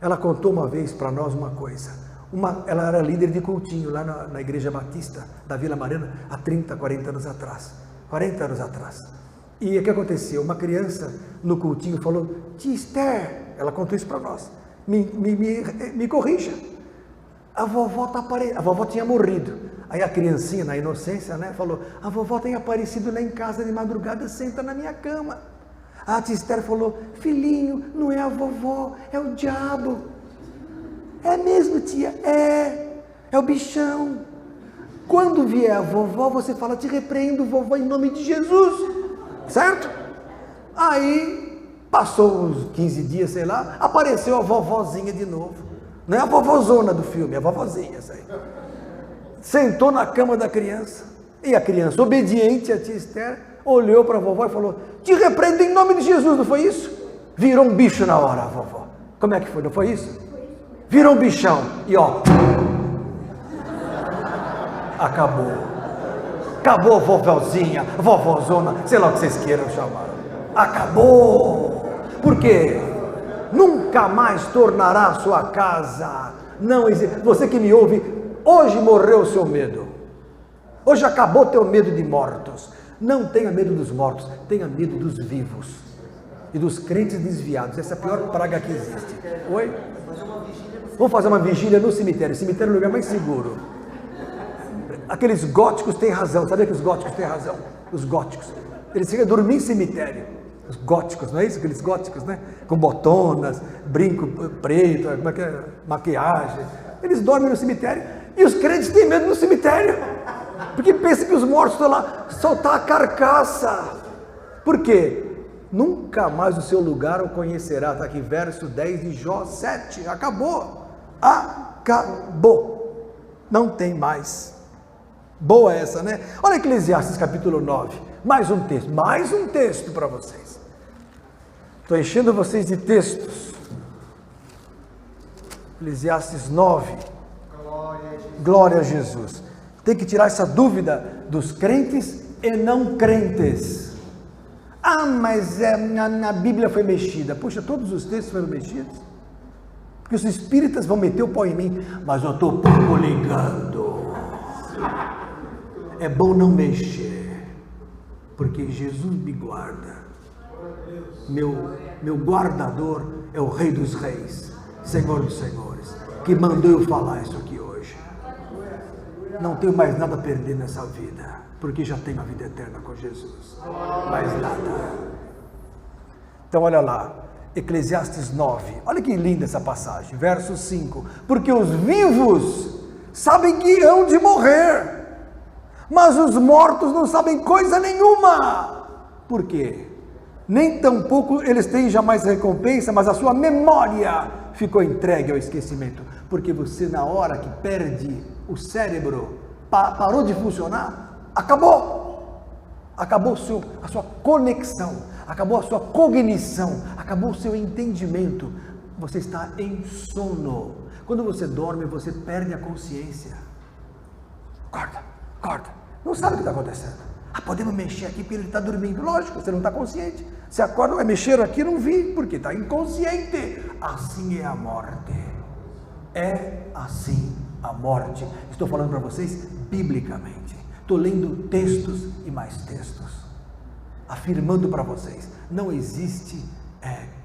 Ela contou uma vez para nós uma coisa. Ela era líder de cultinho lá na Igreja Batista da Vila Mariana há 30, 40 anos atrás. 40 anos atrás. E o que aconteceu? Uma criança no cultinho falou, tia Esther, ela contou isso para nós, me corrija. A vovó tinha morrido. Aí a criancinha, na inocência, né, falou: a vovó tem aparecido lá em casa de madrugada, senta na minha cama. A tia Esther falou: filhinho, não é a vovó, é o diabo. É mesmo, tia? É o bichão. Quando vier a vovó, você fala: te repreendo, vovó, em nome de Jesus. Certo? Aí, passou uns 15 dias, sei lá, apareceu a vovozinha de novo. Não é a vovozona do filme, é a vovozinha, essa aí. Sentou na cama da criança, e a criança, obediente a tia Esther, olhou para a vovó e falou: te repreendo em nome de Jesus, não foi isso? Virou um bicho na hora, a vovó. Como é que foi, não foi isso? Virou um bichão, e ó, acabou. Acabou, vovozinha, vovozona, sei lá o que vocês queiram chamar. Acabou. Por quê? Nunca mais tornará a sua casa. Não existe. Você que me ouve, hoje morreu o seu medo. Hoje acabou teu medo de mortos. Não tenha medo dos mortos, tenha medo dos vivos e dos crentes desviados. Essa é a pior praga que existe. Oi? Vamos fazer uma vigília no cemitério. O cemitério é o lugar mais seguro. Aqueles góticos têm razão. Sabia que os góticos têm razão? Os góticos. Eles ficam dormindo em cemitério. Os góticos, não é isso? Aqueles góticos, né? Com botonas, brinco preto, como é que é? Maquiagem. Eles dormem no cemitério e os crentes têm medo no cemitério. Porque pensam que os mortos estão lá, soltar a carcaça. Por quê? Nunca mais o seu lugar o conhecerá. Está aqui, verso 10 de Jó 7. Acabou. Acabou. Não tem mais. Boa essa, né? Olha Eclesiastes capítulo 9. Mais um texto para vocês. Estou enchendo vocês de textos. Eclesiastes 9. Glória a Jesus. Tem que tirar essa dúvida dos crentes e não crentes. Ah, mas na Bíblia foi mexida. Poxa, todos os textos foram mexidos. Porque os espíritas vão meter o pau em mim. Mas eu estou pouco ligando. É bom não mexer. Porque Jesus me guarda. Meu guardador é o Rei dos Reis, Senhor dos Senhores, que mandou eu falar isso aqui hoje. Não tenho mais nada a perder nessa vida, porque já tenho a vida eterna com Jesus. Mais nada. Então olha lá, Eclesiastes 9, olha que linda essa passagem, verso 5. Porque os vivos sabem que hão de morrer, mas os mortos não sabem coisa nenhuma. Por quê? Nem tampouco eles têm jamais recompensa, mas a sua memória ficou entregue ao esquecimento. Porque você, na hora que perde o cérebro, parou de funcionar, acabou. Acabou a sua conexão, acabou a sua cognição, acabou o seu entendimento. Você está em sono. Quando você dorme, você perde a consciência. Acorda. Não sabe o que está acontecendo. Podemos mexer aqui porque ele está dormindo. Lógico, você não está consciente. Você acorda, vai mexer aqui, não vi, porque está inconsciente. Assim é a morte. É assim a morte. Estou falando para vocês biblicamente. Estou lendo textos e mais textos. Afirmando para vocês. Não existe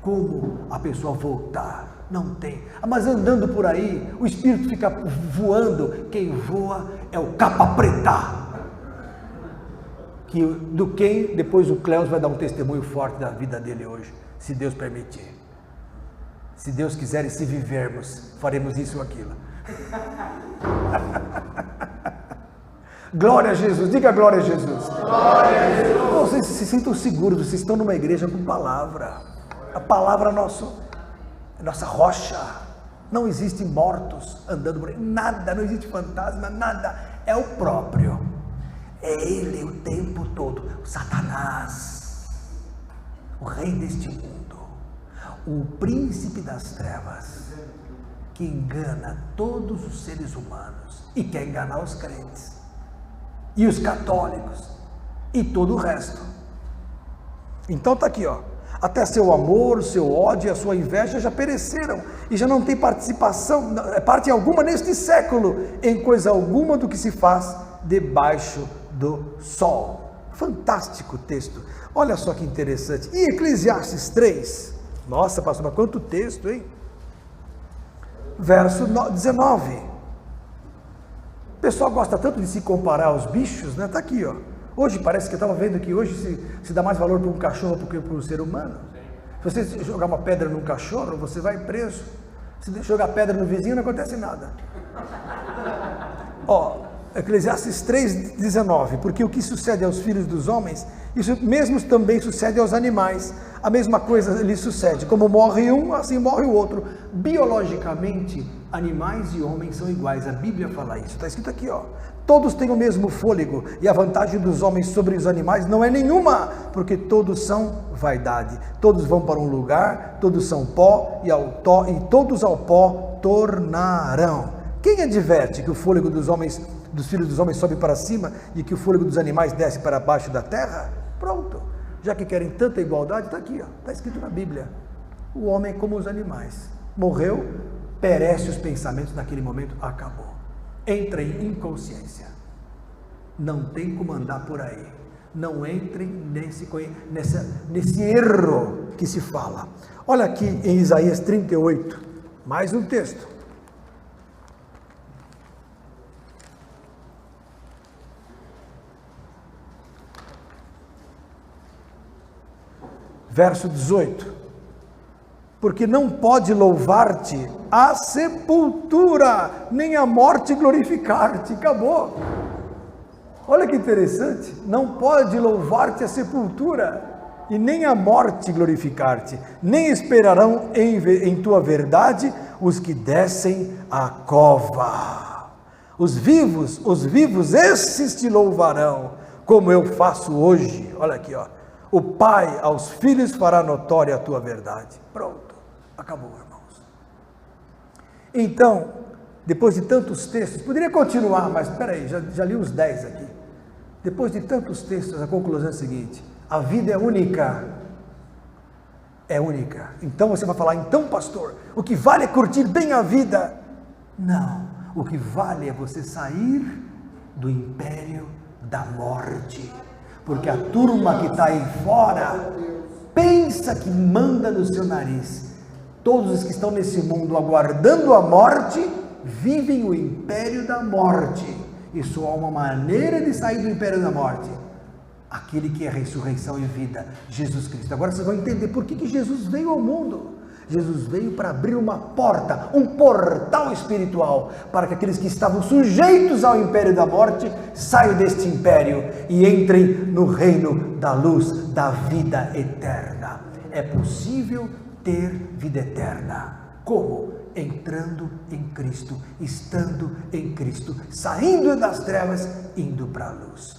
como a pessoa voltar. Não tem. Mas andando por aí, o espírito fica voando. Quem voa é o capa preta. Do quem depois o Cleus vai dar um testemunho forte da vida dele hoje, se Deus permitir. Se Deus quiser e se vivermos, faremos isso ou aquilo. Glória a Jesus, diga glória a Jesus. Glória a Jesus. Vocês se sintam seguros, vocês estão numa igreja com palavra. A palavra é nossa rocha. Não existem mortos andando por aí, nada, não existe fantasma, nada. É o próprio. É ele o tempo todo, o Satanás, o rei deste mundo, o príncipe das trevas, que engana todos os seres humanos e quer enganar os crentes, e os católicos, e todo o resto. Então está aqui, ó. Até seu amor, seu ódio e a sua inveja já pereceram, e já não tem participação, parte alguma neste século, em coisa alguma do que se faz debaixo do sol. Fantástico texto. Olha só que interessante. E Eclesiastes 3? Nossa, pastor, mas quanto texto, hein? Verso 19. pessoal gosta tanto de se comparar aos bichos, né? Está aqui, ó. Hoje parece que eu estava vendo que hoje se dá mais valor para um cachorro do que para um ser humano. Se você jogar uma pedra num cachorro, você vai preso. Se jogar pedra no vizinho, não acontece nada. Ó, Eclesiastes 3,19, porque o que sucede aos filhos dos homens, isso mesmo também sucede aos animais. A mesma coisa lhe sucede. Como morre um, assim morre o outro. Biologicamente, animais e homens são iguais. A Bíblia fala isso. Está escrito aqui, ó. Todos têm o mesmo fôlego, e a vantagem dos homens sobre os animais não é nenhuma, porque todos são vaidade. Todos vão para um lugar, todos são pó, e todos ao pó tornarão. Quem adverte que o fôlego dos homens, dos filhos dos homens sobe para cima e que o fôlego dos animais desce para baixo da terra? Pronto. Já que querem tanta igualdade, está aqui, está escrito na Bíblia. O homem é como os animais. Morreu, perece os pensamentos naquele momento, acabou. Entra em inconsciência. Não tem como andar por aí. Não entrem nesse erro que se fala. Olha aqui em Isaías 38, mais um texto. Verso 18. Porque não pode louvar-te a sepultura, nem a morte glorificar-te. Acabou. Olha que interessante. Não pode louvar-te a sepultura, e nem a morte glorificar-te. Nem esperarão em tua verdade os que descem à cova. Os vivos, esses te louvarão, como eu faço hoje. Olha aqui, ó. O pai aos filhos fará notória a tua verdade. Pronto, acabou, irmãos. Então, depois de tantos textos, poderia continuar, mas espera aí, já li uns 10 aqui. Depois de tantos textos, a conclusão é a seguinte: a vida é única. É única. Então você vai falar, então pastor, o que vale é curtir bem a vida. Não, o que vale é você sair do império da morte. Porque a turma que está aí fora pensa que manda no seu nariz. Todos os que estão nesse mundo aguardando a morte vivem o império da morte. E só há uma maneira de sair do império da morte: aquele que é ressurreição e vida, Jesus Cristo. Agora vocês vão entender por que Jesus veio ao mundo. Jesus veio para abrir uma porta, um portal espiritual, para que aqueles que estavam sujeitos ao império da morte saiam deste império e entrem no reino da luz, da vida eterna. É possível ter vida eterna. Como? Entrando em Cristo, estando em Cristo, saindo das trevas, indo para a luz.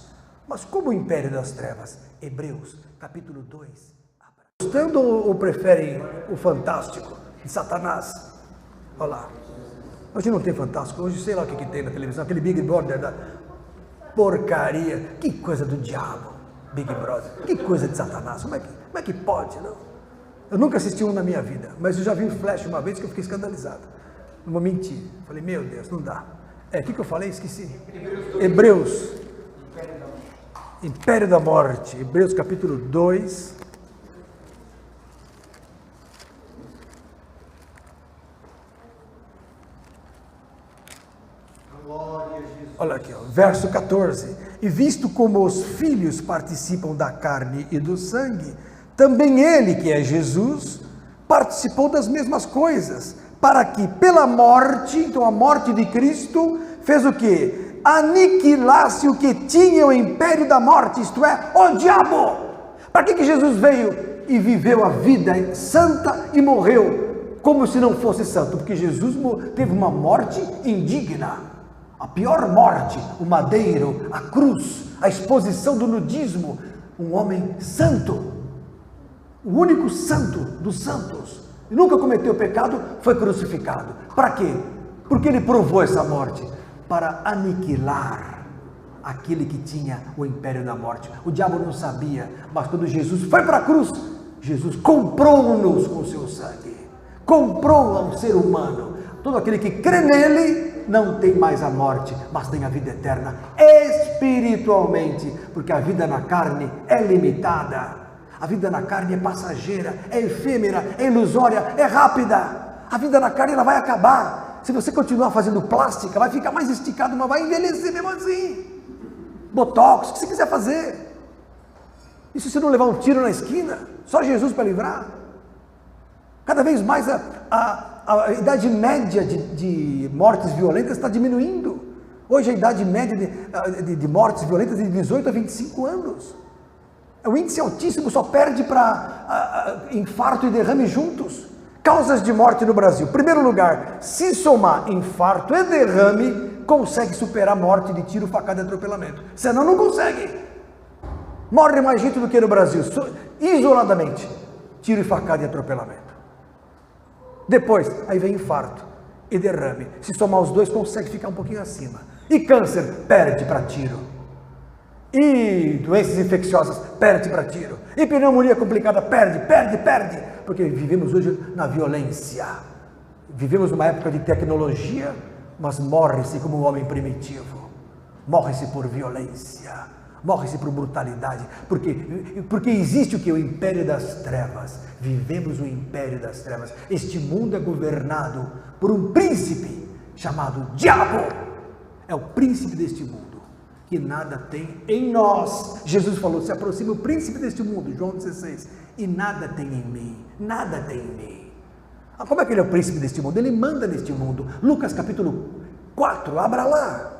Mas como o império das trevas? Hebreus, capítulo 2. Gostando ou preferem o fantástico de Satanás? Olha lá. Hoje não tem fantástico, hoje sei lá o que tem na televisão, aquele Big Brother da porcaria. Que coisa do diabo, Big Brother. Que coisa de Satanás. Como é que pode, não? Eu nunca assisti um na minha vida, mas eu já vi um flash uma vez que eu fiquei escandalizado. Não vou mentir. Falei, meu Deus, não dá. O que eu falei? Esqueci. Hebreus. Império da morte. Hebreus capítulo 2. Olha aqui, ó, verso 14. E visto como os filhos participam da carne e do sangue, também ele, que é Jesus, participou das mesmas coisas, para que pela morte, então a morte de Cristo, fez o quê? Aniquilasse o que tinha o império da morte, isto é, o diabo. Para que Jesus veio e viveu a vida santa e morreu como se não fosse santo? Porque Jesus teve uma morte indigna. A pior morte, o madeiro, a cruz, a exposição do nudismo. Um homem santo, o único santo dos santos, e nunca cometeu pecado, foi crucificado. Para quê? Porque ele provou essa morte? Para aniquilar aquele que tinha o império da morte. O diabo não sabia, mas quando Jesus foi para a cruz, Jesus comprou-nos com o seu sangue, comprou ao ser humano. Todo aquele que crê nele não tem mais a morte, mas tem a vida eterna espiritualmente, porque a vida na carne é limitada, a vida na carne é passageira, é efêmera, é ilusória, é rápida. A vida na carne ela vai acabar. Se você continuar fazendo plástica, vai ficar mais esticado, mas vai envelhecer mesmo assim. Botox, o que você quiser fazer. E se você não levar um tiro na esquina? Só Jesus para livrar. Cada vez mais a idade média de mortes violentas está diminuindo. Hoje a idade média de mortes violentas é de 18 a 25 anos. O índice altíssimo, só perde para infarto e derrame juntos. Causas de morte no Brasil. Primeiro lugar, se somar infarto e derrame, consegue superar a morte de tiro, facada e atropelamento. Senão não consegue. Morre mais gente do que no Brasil, isoladamente. Tiro e facada e atropelamento. Depois, aí vem infarto e derrame. Se somar os dois, consegue ficar um pouquinho acima. E câncer, perde para tiro. E doenças infecciosas, perde para tiro. E pneumonia complicada, perde. Porque vivemos hoje na violência. Vivemos numa época de tecnologia, mas morre-se como um homem primitivo. Morre-se por violência. Morre-se por brutalidade. Porque existe o que? O império das trevas. Vivemos o império das trevas. Este mundo é governado por um príncipe chamado Diabo. É o príncipe deste mundo. Que nada tem em nós. Jesus falou, se aproxima o príncipe deste mundo, João 16, e nada tem em mim, nada tem em mim. Como é que ele é o príncipe deste mundo? Ele manda neste mundo. Lucas capítulo 4, abra lá.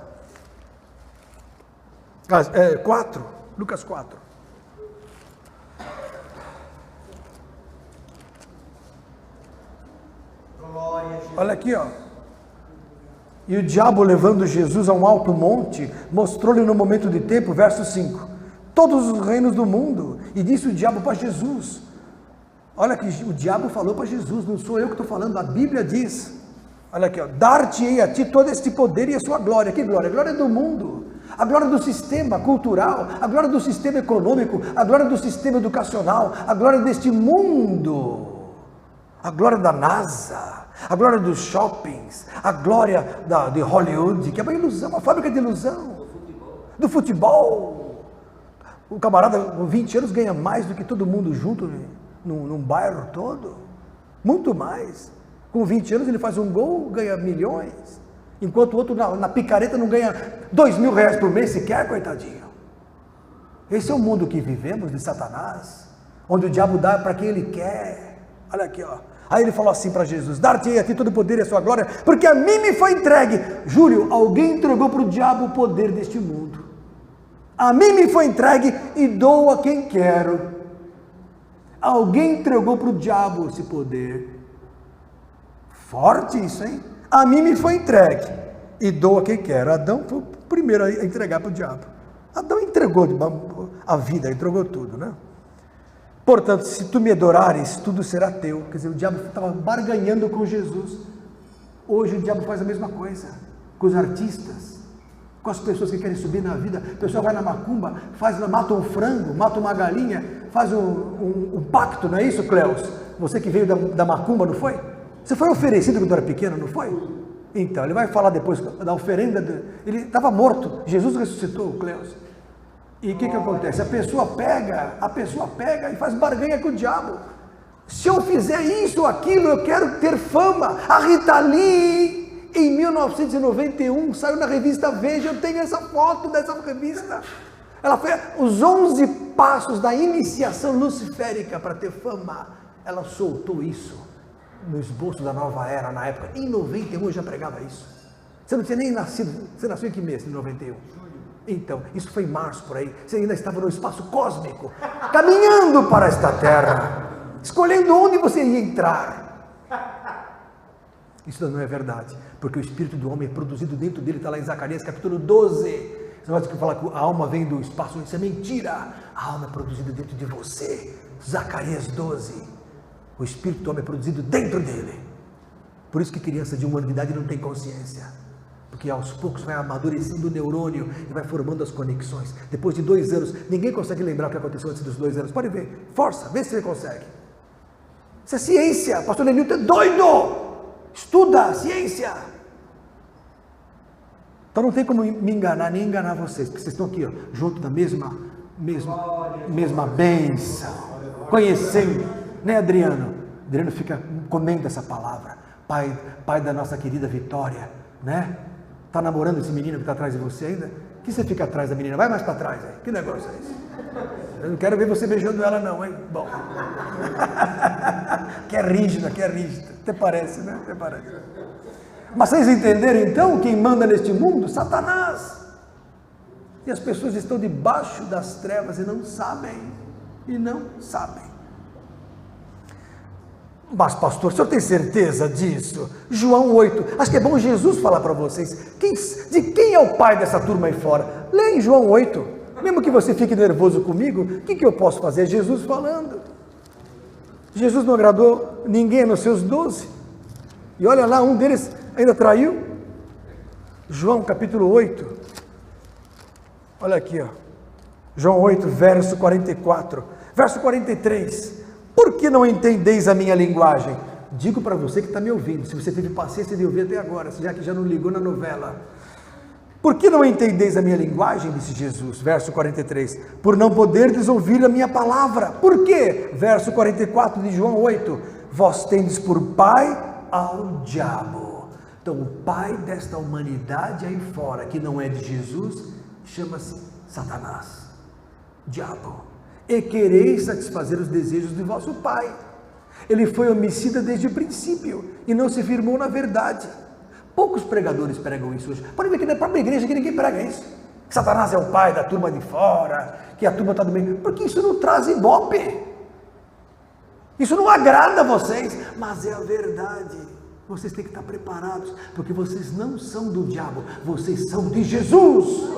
4, Lucas 4. Olha aqui, ó. E o diabo, levando Jesus a um alto monte, mostrou-lhe no momento de tempo, verso 5, todos os reinos do mundo, e disse o diabo para Jesus, olha que o diabo falou para Jesus, não sou eu que estou falando, a Bíblia diz, olha aqui, ó, dar-te-ei a ti todo este poder e a sua glória. Que glória? A glória do mundo, a glória do sistema cultural, a glória do sistema econômico, a glória do sistema educacional, a glória deste mundo, a glória da NASA, a glória dos shoppings, a glória de Hollywood, que é uma ilusão, uma fábrica de ilusão, do futebol. O camarada com 20 anos ganha mais do que todo mundo junto num bairro todo, muito mais. Com 20 anos ele faz um gol, ganha milhões, enquanto o outro na picareta não ganha R$2.000 por mês sequer, coitadinho. Esse é o mundo que vivemos de Satanás, onde o diabo dá para quem ele quer. Olha aqui, ó. Aí ele falou assim para Jesus, dar-te-ei a ti todo o poder e a sua glória, porque a mim me foi entregue. Júlio, alguém entregou para o diabo o poder deste mundo. A mim me foi entregue e dou a quem quero. Alguém entregou para o diabo esse poder. Forte isso, hein? A mim me foi entregue e dou a quem quero. Adão foi o primeiro a entregar para o diabo. Adão entregou a vida, entregou tudo, né? Portanto, se tu me adorares, tudo será teu. Quer dizer, o diabo estava barganhando com Jesus. Hoje o diabo faz a mesma coisa com os artistas, com as pessoas que querem subir na vida. A pessoa vai na macumba, mata um frango, mata uma galinha, faz um pacto, não é isso, Cleus? Você que veio da macumba, não foi? Você foi oferecido quando era pequeno, não foi? Então, ele vai falar depois da oferenda. Ele estava morto, Jesus ressuscitou o Cleus. E o que acontece? A pessoa pega e faz barganha com o diabo. Se eu fizer isso ou aquilo, eu quero ter fama. A Rita Lee, em 1991, saiu na revista Veja, eu tenho essa foto dessa revista. Ela foi os 11 passos da iniciação luciférica para ter fama. Ela soltou isso no esboço da Nova Era, na época. Em 91 eu já pregava isso. Você não tinha nem nascido. Você nasceu em que mês, em 91? Então, isso foi em março por aí, você ainda estava no espaço cósmico, caminhando para esta terra, escolhendo onde você ia entrar. Isso não é verdade, porque o espírito do homem é produzido dentro dele, está lá em Zacarias capítulo 12, você vai falar que a alma vem do espaço, isso é mentira, a alma é produzida dentro de você, Zacarias 12, o espírito do homem é produzido dentro dele, por isso que criança de 1 ano de idade não tem consciência, porque aos poucos vai amadurecendo o neurônio e vai formando as conexões. Depois de 2 anos, ninguém consegue lembrar o que aconteceu antes dos 2 anos. Pode ver, força, vê se você consegue. Isso é ciência, pastor Lenilton é doido, estuda ciência. Então não tem como me enganar, nem enganar vocês, porque vocês estão aqui, ó, junto da mesma bênção, conhecendo, né, Adriano? Adriano fica comendo essa palavra. pai da nossa querida Vitória, né? Está namorando esse menino que está atrás de você ainda? Por que você fica atrás da menina? Vai mais para trás, aí. Que negócio é esse? Eu não quero ver você beijando ela não, hein? Bom. Que é rígida. Até parece, né? Até parece. Mas vocês entenderam então quem manda neste mundo? Satanás. E as pessoas estão debaixo das trevas e não sabem. Mas pastor, o senhor tem certeza disso? João 8, acho que é bom Jesus falar para vocês, de quem é o pai dessa turma aí fora? Lê em João 8, mesmo que você fique nervoso comigo, o que eu posso fazer? É Jesus falando. Jesus não agradou ninguém nos seus 12, e olha lá, um deles ainda traiu. João capítulo 8, olha aqui, ó. João 8, verso 44, verso 43, por que não entendeis a minha linguagem? Digo para você que está me ouvindo, se você teve paciência de ouvir até agora, já que já não ligou na novela. Por que não entendeis a minha linguagem? Disse Jesus, verso 43, por não poderdes ouvir a minha palavra. Por quê? Verso 44 de João 8, vós tendes por pai ao diabo. Então o pai desta humanidade aí fora, que não é de Jesus, chama-se Satanás, diabo. E quereis satisfazer os desejos do vosso pai. Ele foi homicida desde o princípio e não se firmou na verdade. Poucos pregadores pregam isso hoje. Pode ver que na própria igreja que ninguém prega isso. Que Satanás é o pai da turma de fora, que a turma está do meio. Porque isso não traz ibope. Isso não agrada a vocês, mas é a verdade. Vocês têm que estar preparados, porque vocês não são do diabo, vocês são de Jesus.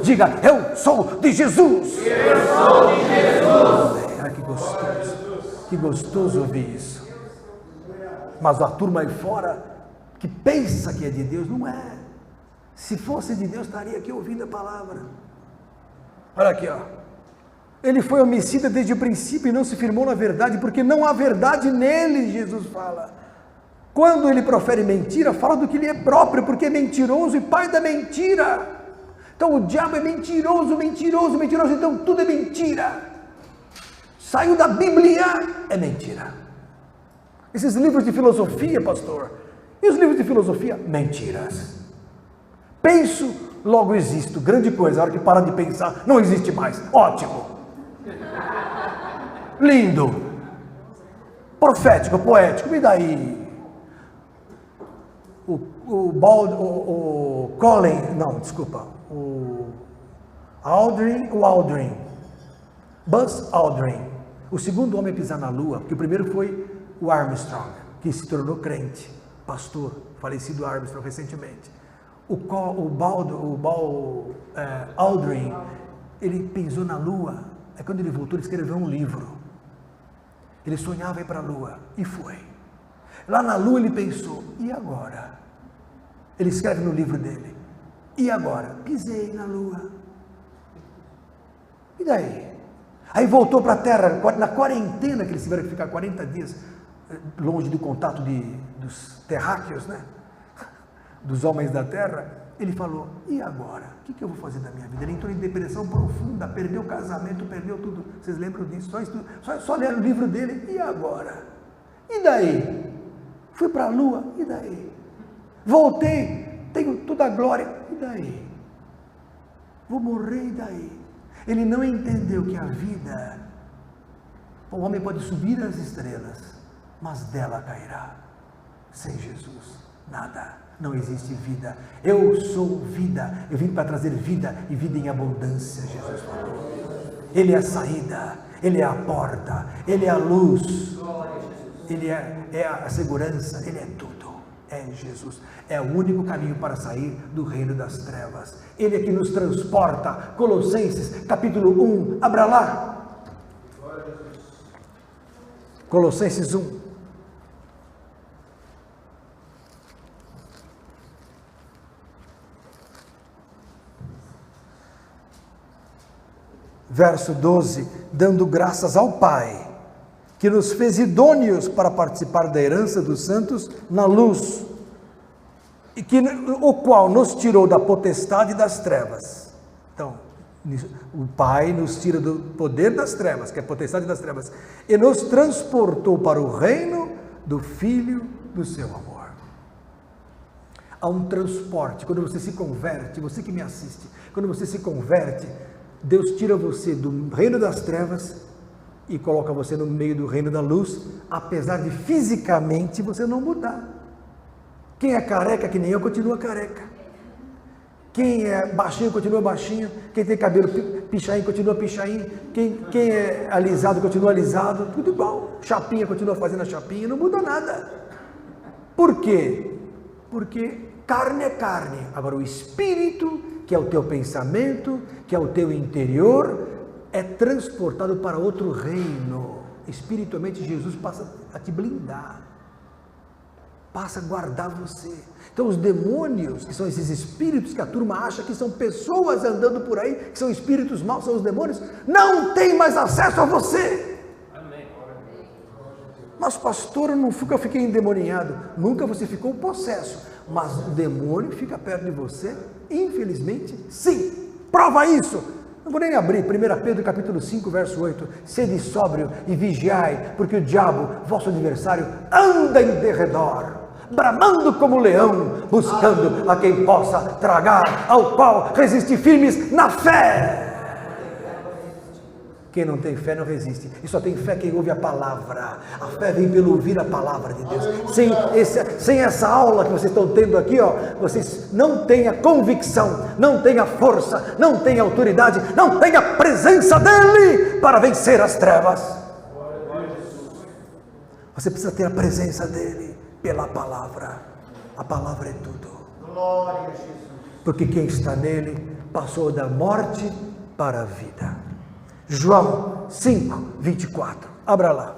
Diga, eu sou de Jesus. Eu sou de Jesus. Ai, que gostoso ouvir isso. Mas a turma aí fora, que pensa que é de Deus, não é. Se fosse de Deus, estaria aqui ouvindo a palavra. Olha aqui, ó. Ele foi homicida desde o princípio e não se firmou na verdade, porque não há verdade nele, Jesus fala. Quando ele profere mentira, fala do que lhe é próprio, porque é mentiroso e pai da mentira. Então o diabo é mentiroso, então tudo é mentira. Saiu da Bíblia, é mentira. Esses livros de filosofia, pastor, e os livros de filosofia? Mentiras. Penso, logo existo, grande coisa, a hora que parar de pensar, não existe mais, ótimo. Lindo. Profético, poético, e daí? Buzz Aldrin, o segundo homem a pisar na lua, porque o primeiro foi o Armstrong, que se tornou crente, pastor, falecido Armstrong recentemente. Aldrin, ele pisou na lua, aí quando ele voltou, ele escreveu um livro, ele sonhava ir para a lua, e foi. Lá na lua ele pensou, e agora? Ele escreve no livro dele, e agora? Pisei na lua. E daí? Aí voltou para a terra, na quarentena, que eles tiveram que ficar 40 dias longe do contato dos terráqueos, né? Dos homens da terra. Ele falou, e agora? O que eu vou fazer da minha vida? Ele entrou em depressão profunda, perdeu o casamento, perdeu tudo. Vocês lembram disso? Só leram o livro dele, e agora? E daí? Fui para a lua, e daí? Voltei, tenho toda a glória, e daí? Vou morrer, e daí? Ele não entendeu que a vida, o homem pode subir às estrelas, mas dela cairá. Sem Jesus, nada, não existe vida. Eu sou vida, eu vim para trazer vida e vida em abundância, Jesus falou. Ele é a saída, Ele é a porta, Ele é a luz, Ele é a segurança, Ele é tudo. É Jesus, é o único caminho para sair do reino das trevas. Ele é que nos transporta. Colossenses capítulo 1, abra lá. Colossenses 1. Verso 12, dando graças ao Pai, que nos fez idôneos para participar da herança dos santos na luz, e o qual nos tirou da potestade das trevas. Então, o Pai nos tira do poder das trevas, que é a potestade das trevas, e nos transportou para o reino do Filho do seu amor. Há um transporte, quando você se converte, você que me assiste, quando você se converte, Deus tira você do reino das trevas e coloca você no meio do reino da luz, apesar de fisicamente você não mudar. Quem é careca que nem eu, continua careca. Quem é baixinho, continua baixinho. Quem tem cabelo pichain, continua pichain. Quem é alisado, continua alisado. Tudo igual. Chapinha, continua fazendo a chapinha. Não muda nada. Por quê? Porque carne é carne. Agora o espírito, que é o teu pensamento, que é o teu interior, é transportado para outro reino. Espiritualmente, Jesus passa a te blindar. Passa a guardar você. Então os demônios, que são esses espíritos que a turma acha que são pessoas andando por aí, que são espíritos maus, são os demônios, não tem mais acesso a você. Amém. Mas pastor, eu nunca fiquei endemoniado. Nunca você ficou possesso, mas o demônio fica perto de você, infelizmente, sim. Prova isso. Não vou nem abrir, 1 Pedro capítulo 5, verso 8, sede sóbrio e vigiai, porque o diabo, vosso adversário, anda em derredor, bramando como leão, buscando a quem possa tragar, ao qual resiste firmes na fé. Quem não tem fé não resiste, e só tem fé quem ouve a palavra. A fé vem pelo ouvir a palavra de Deus. Sem essa aula que vocês estão tendo aqui, vocês não têm a convicção, não têm a força, não têm a autoridade, não têm a presença dEle para vencer as trevas. Você precisa ter a presença dEle pela palavra. A palavra é tudo. Glória a Jesus. Porque quem está nele passou da morte para a vida. João 5, 24. Abra lá.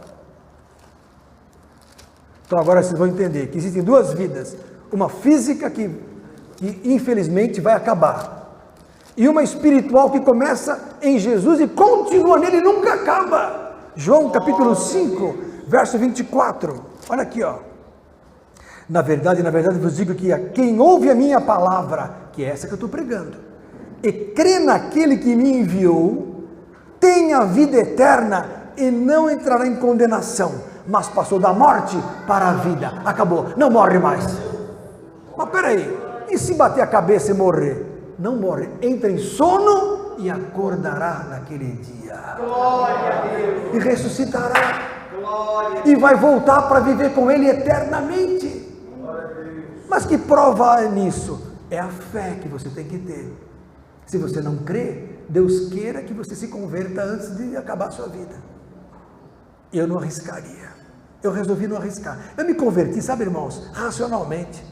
Então agora vocês vão entender que existem duas vidas. Uma física que infelizmente vai acabar. E uma espiritual que começa em Jesus e continua nele e nunca acaba. João capítulo 5, verso 24. Olha aqui, Na verdade vos digo que a quem ouve a minha palavra, que é essa que eu estou pregando, e crê naquele que me enviou, tem a vida eterna e não entrará em condenação, mas passou da morte para a vida. Acabou, não morre mais. Mas peraí, e se bater a cabeça e morrer? Não morre, entra em sono e acordará naquele dia. Glória a Deus. E ressuscitará. Glória. E vai voltar para viver com ele eternamente. Glória a Deus. Mas que prova é nisso? É a fé que você tem que ter. Se você não crê, Deus queira que você se converta antes de acabar a sua vida. Eu não arriscaria. Eu resolvi não arriscar. Eu me converti, sabe, irmãos, racionalmente.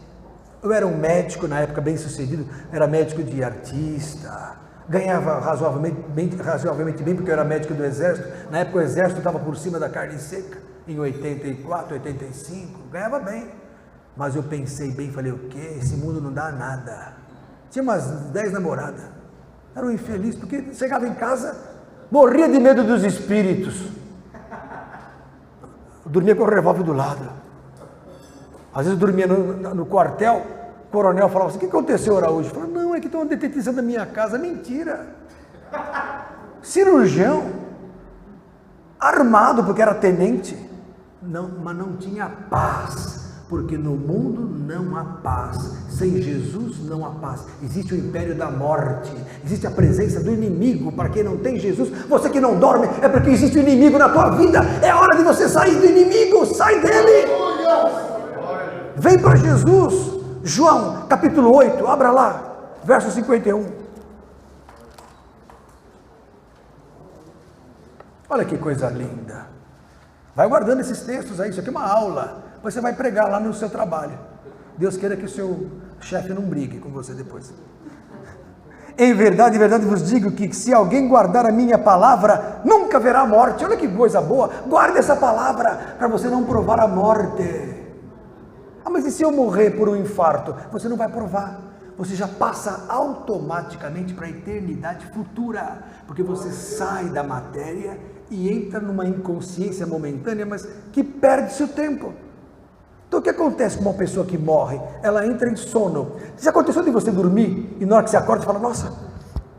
Eu era um médico na época bem sucedido, era médico de artista, ganhava razoavelmente bem, porque eu era médico do exército. Na época o exército estava por cima da carne seca, em 84, 85, ganhava bem. Mas eu pensei bem, falei, o quê? Esse mundo não dá nada. Tinha umas 10 namoradas. Era um infeliz, porque chegava em casa, morria de medo dos espíritos. Eu dormia com o revólver do lado. Às vezes eu dormia no quartel, o coronel falava assim, o que aconteceu, Araújo? Eu falava, não, é que estão detetizando a minha casa. Mentira. Cirurgião, armado porque era tenente, não, mas não tinha paz. Porque no mundo não há paz, sem Jesus não há paz, existe o império da morte, existe a presença do inimigo. Para quem não tem Jesus, você que não dorme, é porque existe o inimigo na tua vida. É hora de você sair do inimigo, sai dele, vem para Jesus. João capítulo 8, abra lá, verso 51. Olha que coisa linda. Vai guardando esses textos aí, isso aqui é uma aula. Você vai pregar lá no seu trabalho. Deus queira que o seu chefe não brigue com você depois. Em verdade vos digo que se alguém guardar a minha palavra, nunca verá morte. Olha que coisa boa. Guarde essa palavra para você não provar a morte. Mas e se eu morrer por um infarto? Você não vai provar. Você já passa automaticamente para a eternidade futura. Porque você sai da matéria e entra numa inconsciência momentânea, mas que perde-se o tempo. Então o que acontece com uma pessoa que morre? Ela entra em sono. Já aconteceu de você dormir e na hora que você acorda você fala, nossa,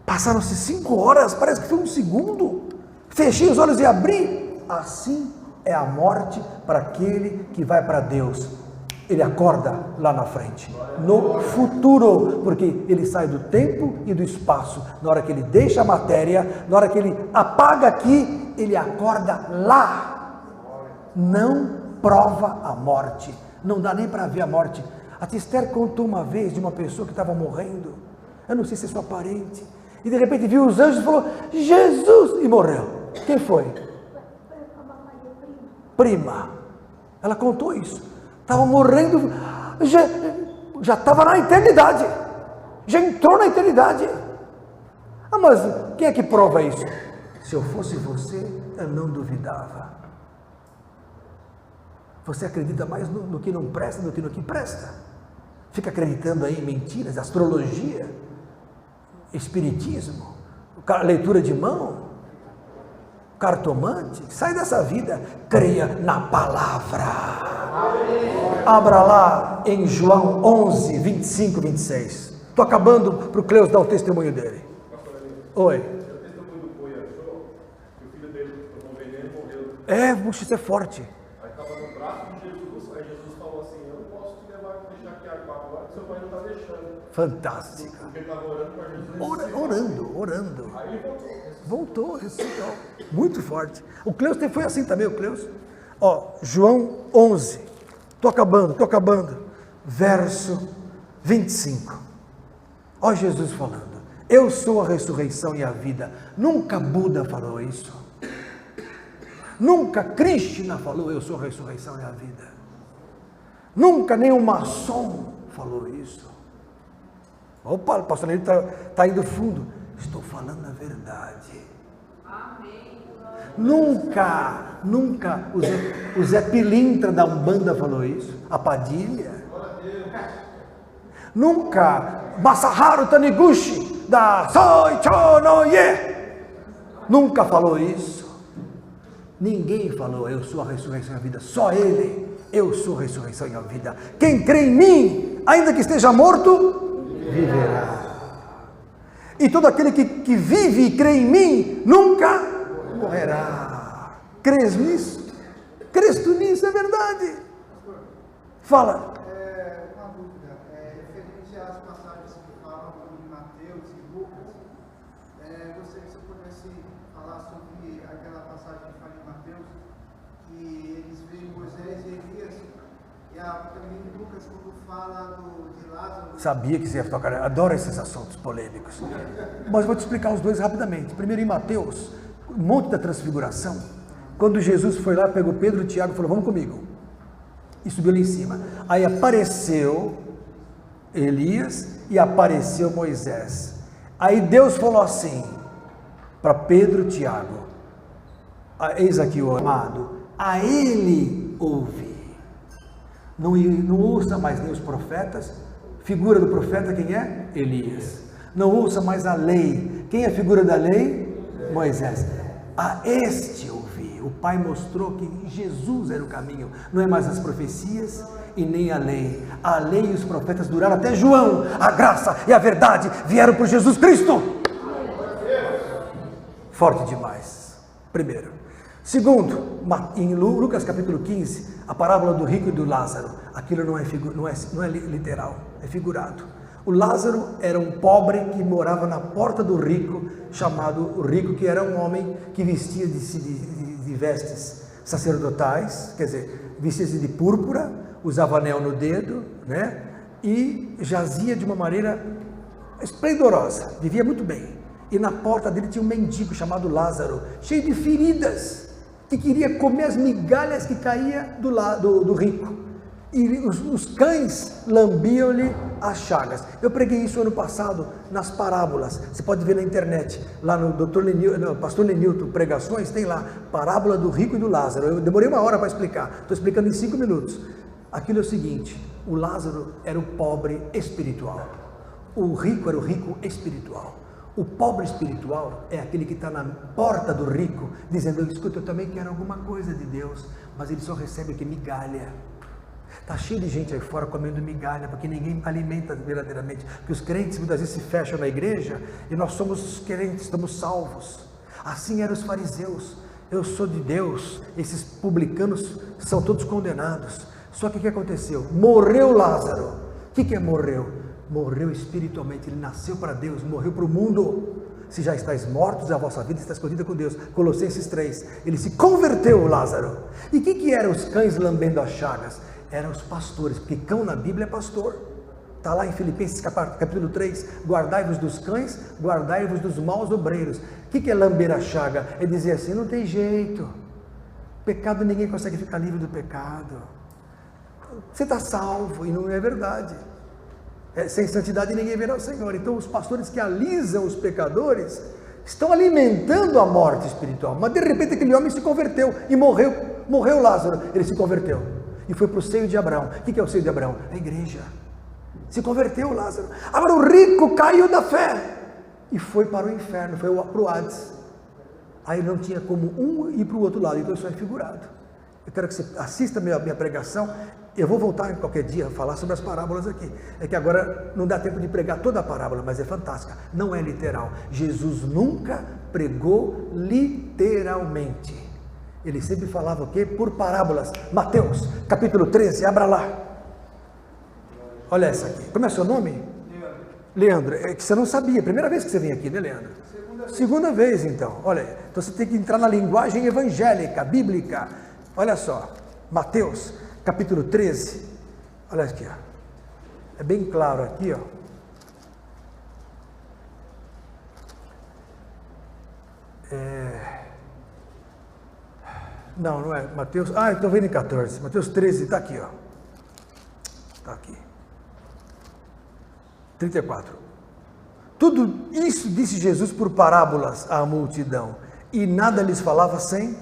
passaram-se 5 horas, parece que foi um segundo. Fechei os olhos e abri. Assim é a morte para aquele que vai para Deus. Ele acorda lá na frente, no futuro, porque ele sai do tempo e do espaço. Na hora que ele deixa a matéria, na hora que ele apaga aqui, ele acorda lá. Não prova a morte, não dá nem para ver a morte. A tia Esther contou uma vez de uma pessoa que estava morrendo, eu não sei se é sua parente, e de repente viu os anjos e falou, Jesus, e morreu. Quem foi? Prima. Ela contou isso. Estava morrendo, já estava na eternidade, já entrou na eternidade. Ah, mas quem é que prova isso? Se eu fosse você, eu não duvidava. Você acredita mais no que não presta do que no que presta. Fica acreditando aí em mentiras, astrologia, espiritismo, leitura de mão, cartomante. Sai dessa vida, creia na palavra. Abra lá em João 11, 25, 26. Estou acabando para o Cleus dar o testemunho dele. Oi. O testemunho do Boi achou que o filho dele tomou veneno e morreu. Puxa, isso é forte. Aí estava no braço de Jesus, aí Jesus falou assim, eu não posso te levar e deixar aqui agora, que seu pai não está deixando. Fantástica. Porque ele estava orando para Jesus. Orando. Aí ele Voltou, ressuscitou. Muito forte. O Cleus foi assim também, o Cleus. João 11. Estou acabando. Verso 25. Jesus falando. Eu sou a ressurreição e a vida. Nunca Buda falou isso. Nunca Krishna falou, eu sou a ressurreição e a vida. Nunca nenhum maçom falou isso. Opa, o pastor Neil está indo fundo. Estou falando a verdade. Amém. Nunca o Zé Pilintra da Umbanda falou isso. A Padilha. Nunca Masaharu Taniguchi da Soichonoye nunca falou isso. Ninguém falou, eu sou a ressurreição e a vida. Só ele, eu sou a ressurreição e a vida. Quem crê em mim, ainda que esteja morto, viverá. E todo aquele que vive e crê em mim, nunca morrerá. Crês nisso? Crês tu nisso? É verdade. Fala. Uma dúvida, referente às passagens que falam em Mateus e Lucas, gostaria que você pudesse falar sobre aquela passagem que fala em Mateus, que eles veem Moisés e Elias, e também em Lucas, quando fala de Lázaro. Sabia que você ia tocar, adoro esses assuntos polêmicos. Mas vou te explicar os dois rapidamente. Primeiro em Mateus, o Monte da Transfiguração, quando Jesus foi lá, pegou Pedro e Tiago e falou, vamos comigo. E subiu lá em cima. Aí apareceu Elias e apareceu Moisés. Aí Deus falou assim, para Pedro e Tiago, eis aqui o amado, a ele ouve. Não ouça mais nem os profetas. Figura do profeta quem é? Elias. Não ouça mais a lei. Quem é a figura da lei? Moisés. A este ouvi. O Pai mostrou que Jesus era o caminho. Não é mais as profecias e nem a lei. A lei e os profetas duraram até João. A graça e a verdade vieram por Jesus Cristo. Forte demais. Primeiro. Segundo, em Lucas capítulo 15, a parábola do rico e do Lázaro. Aquilo não é literal, é figurado. O Lázaro era um pobre que morava na porta do rico, chamado o rico, que era um homem que vestia de vestes sacerdotais, quer dizer, vestia-se de púrpura, usava anel no dedo, né? E jazia de uma maneira esplendorosa, vivia muito bem. E na porta dele tinha um mendigo chamado Lázaro, cheio de feridas, que queria comer as migalhas que caía do rico. E os cães lambiam-lhe as chagas. Eu preguei isso ano passado nas parábolas. Você pode ver na internet, lá no pastor Lenilton Pregações, tem lá, parábola do rico e do Lázaro. Eu demorei uma hora para explicar, estou explicando em 5 minutos. Aquilo é o seguinte, o Lázaro era o pobre espiritual. O rico era o rico espiritual. O pobre espiritual é aquele que está na porta do rico, dizendo, escuta, eu também quero alguma coisa de Deus, mas ele só recebe que migalha. Está cheio de gente aí fora comendo migalha, porque ninguém alimenta verdadeiramente, porque os crentes muitas vezes se fecham na igreja, e nós somos os crentes, estamos salvos. Assim eram os fariseus, eu sou de Deus, esses publicanos são todos condenados. Só que o que aconteceu? Morreu Lázaro. O que é morreu? Morreu espiritualmente, ele nasceu para Deus, morreu para o mundo. Se já estáis mortos, a vossa vida está escondida com Deus. Colossenses 3, ele se converteu, Lázaro. E o que eram os cães lambendo as chagas? Eram os pastores, porque cão na Bíblia é pastor. Está lá em Filipenses capítulo 3, guardai-vos dos cães, guardai-vos dos maus obreiros. O que é lamber a chaga? É dizer assim, não tem jeito, pecado, ninguém consegue ficar livre do pecado, você está salvo, e não é verdade, sem santidade ninguém verá o Senhor. Então os pastores que alisam os pecadores, estão alimentando a morte espiritual, mas de repente aquele homem se converteu, e morreu Lázaro, ele se converteu, e foi para o seio de Abraão. O que é o seio de Abraão? A igreja. Se converteu Lázaro. Agora o rico caiu da fé e foi para o inferno, foi para o Hades. Aí não tinha como um ir para o outro lado, então isso é figurado. Eu quero que você assista a minha pregação. Eu vou voltar em qualquer dia a falar sobre as parábolas aqui. É que agora não dá tempo de pregar toda a parábola, mas é fantástica. Não é literal. Jesus nunca pregou literalmente. Ele sempre falava o quê? Por parábolas. Mateus, capítulo 13, abra lá. Olha essa aqui. Como é seu nome? Leandro. É que você não sabia. Primeira vez que você vem aqui, né, Leandro? Segunda vez, então. Olha, então você tem que entrar na linguagem evangélica, bíblica. Olha só. Mateus, capítulo 13. Olha aqui, ó. É bem claro aqui, ó. Não é. Mateus. Ah, estou vendo em 14. Mateus 13, está aqui, ó. Está aqui. 34. Tudo isso disse Jesus por parábolas à multidão, e nada lhes falava sem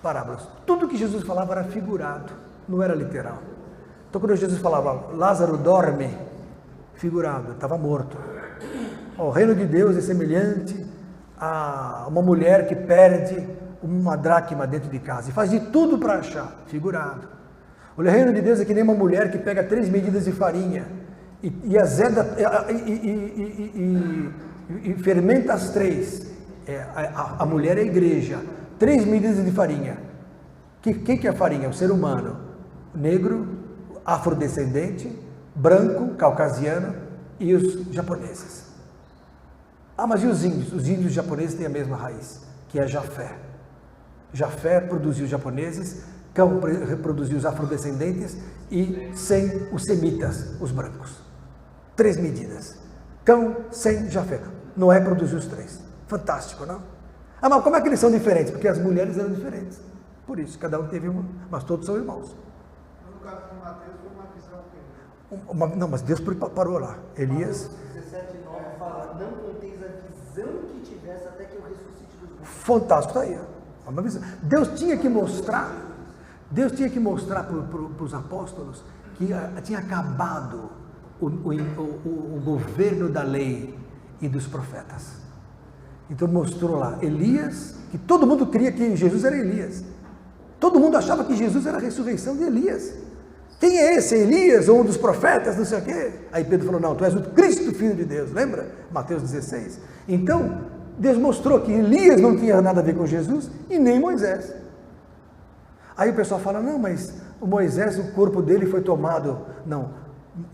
parábolas. Tudo que Jesus falava era figurado, não era literal. Então quando Jesus falava, Lázaro dorme, figurado, estava morto. O reino de Deus é semelhante a uma mulher que perde uma dracma dentro de casa, e faz de tudo para achar, figurado. O reino de Deus é que nem uma mulher que pega 3 medidas de farinha, e azeda e fermenta as 3. A mulher é a igreja. 3 medidas de farinha. Que é a farinha? O ser humano. Negro, afrodescendente, branco, caucasiano e os japoneses. Ah, mas e os índios? Os índios japoneses têm a mesma raiz, que é Jafé. Jafé produziu os japoneses, Cão reproduziu os afrodescendentes e Sem os semitas, os brancos. 3 medidas. Cão, Sem, Jafé. Noé produziu os 3. Fantástico, não? Ah, mas como é que eles são diferentes? Porque as mulheres eram diferentes. Por isso, cada um teve uma, mas todos são irmãos. No caso de Mateus, foi uma visão que... Não, mas Deus parou lá. Elias... 17:9 fala, não conteis a visão que tivesse até que eu ressuscite dos mortos. Fantástico, está aí. Ó. Uma visão. Deus tinha que mostrar para os apóstolos que tinha acabado o governo da lei e dos profetas. Então mostrou lá Elias, que todo mundo cria que Jesus era Elias. Todo mundo achava que Jesus era a ressurreição de Elias. Quem é esse? Elias ou um dos profetas, não sei o quê? Aí Pedro falou, não, tu és o Cristo, Filho de Deus, lembra? Mateus 16. Então, Deus mostrou que Elias não tinha nada a ver com Jesus e nem Moisés. Aí o pessoal fala, não, mas o Moisés, o corpo dele foi tomado. Não,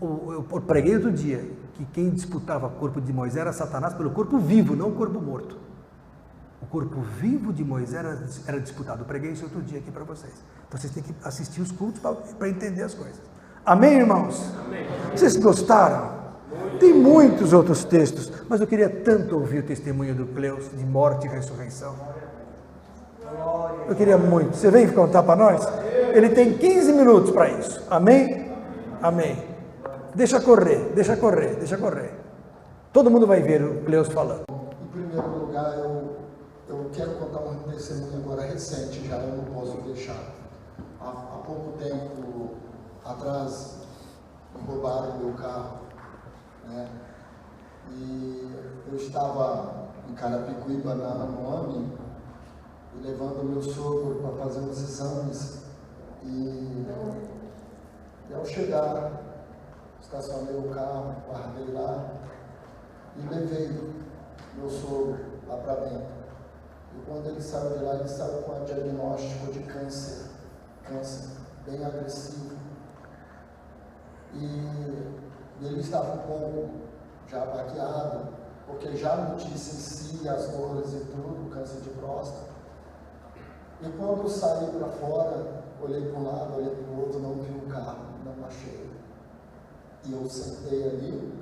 eu preguei outro dia que quem disputava o corpo de Moisés era Satanás pelo corpo vivo, não o corpo morto. O corpo vivo de Moisés era disputado. Eu preguei isso outro dia aqui para vocês. Então vocês têm que assistir os cultos para entender as coisas. Amém, irmãos? Amém. Vocês gostaram? Tem muitos outros textos, mas eu queria tanto ouvir o testemunho do Cleus de morte e ressurreição. Eu queria muito. Você vem contar para nós? Ele tem 15 minutos para isso. Amém? Amém. Deixa correr, deixa correr, deixa correr. Todo mundo vai ver o Cleus falando. Em primeiro lugar, eu quero contar um testemunho agora recente, já eu não posso deixar. Há pouco tempo atrás, roubaram meu carro, né? E eu estava em Carapicuíba, no AMI, levando meu sogro para fazer uns exames. E ao chegar, estacionei o carro, guardei lá e levei meu sogro lá para dentro. E quando ele saiu de lá, ele saiu com um diagnóstico de câncer bem agressivo. E ele estava um pouco já baqueado, porque já a notícia em si, as dores e tudo, câncer de próstata. E quando eu saí para fora, olhei para um lado, olhei para o outro, não vi um carro, não achei. E eu sentei ali,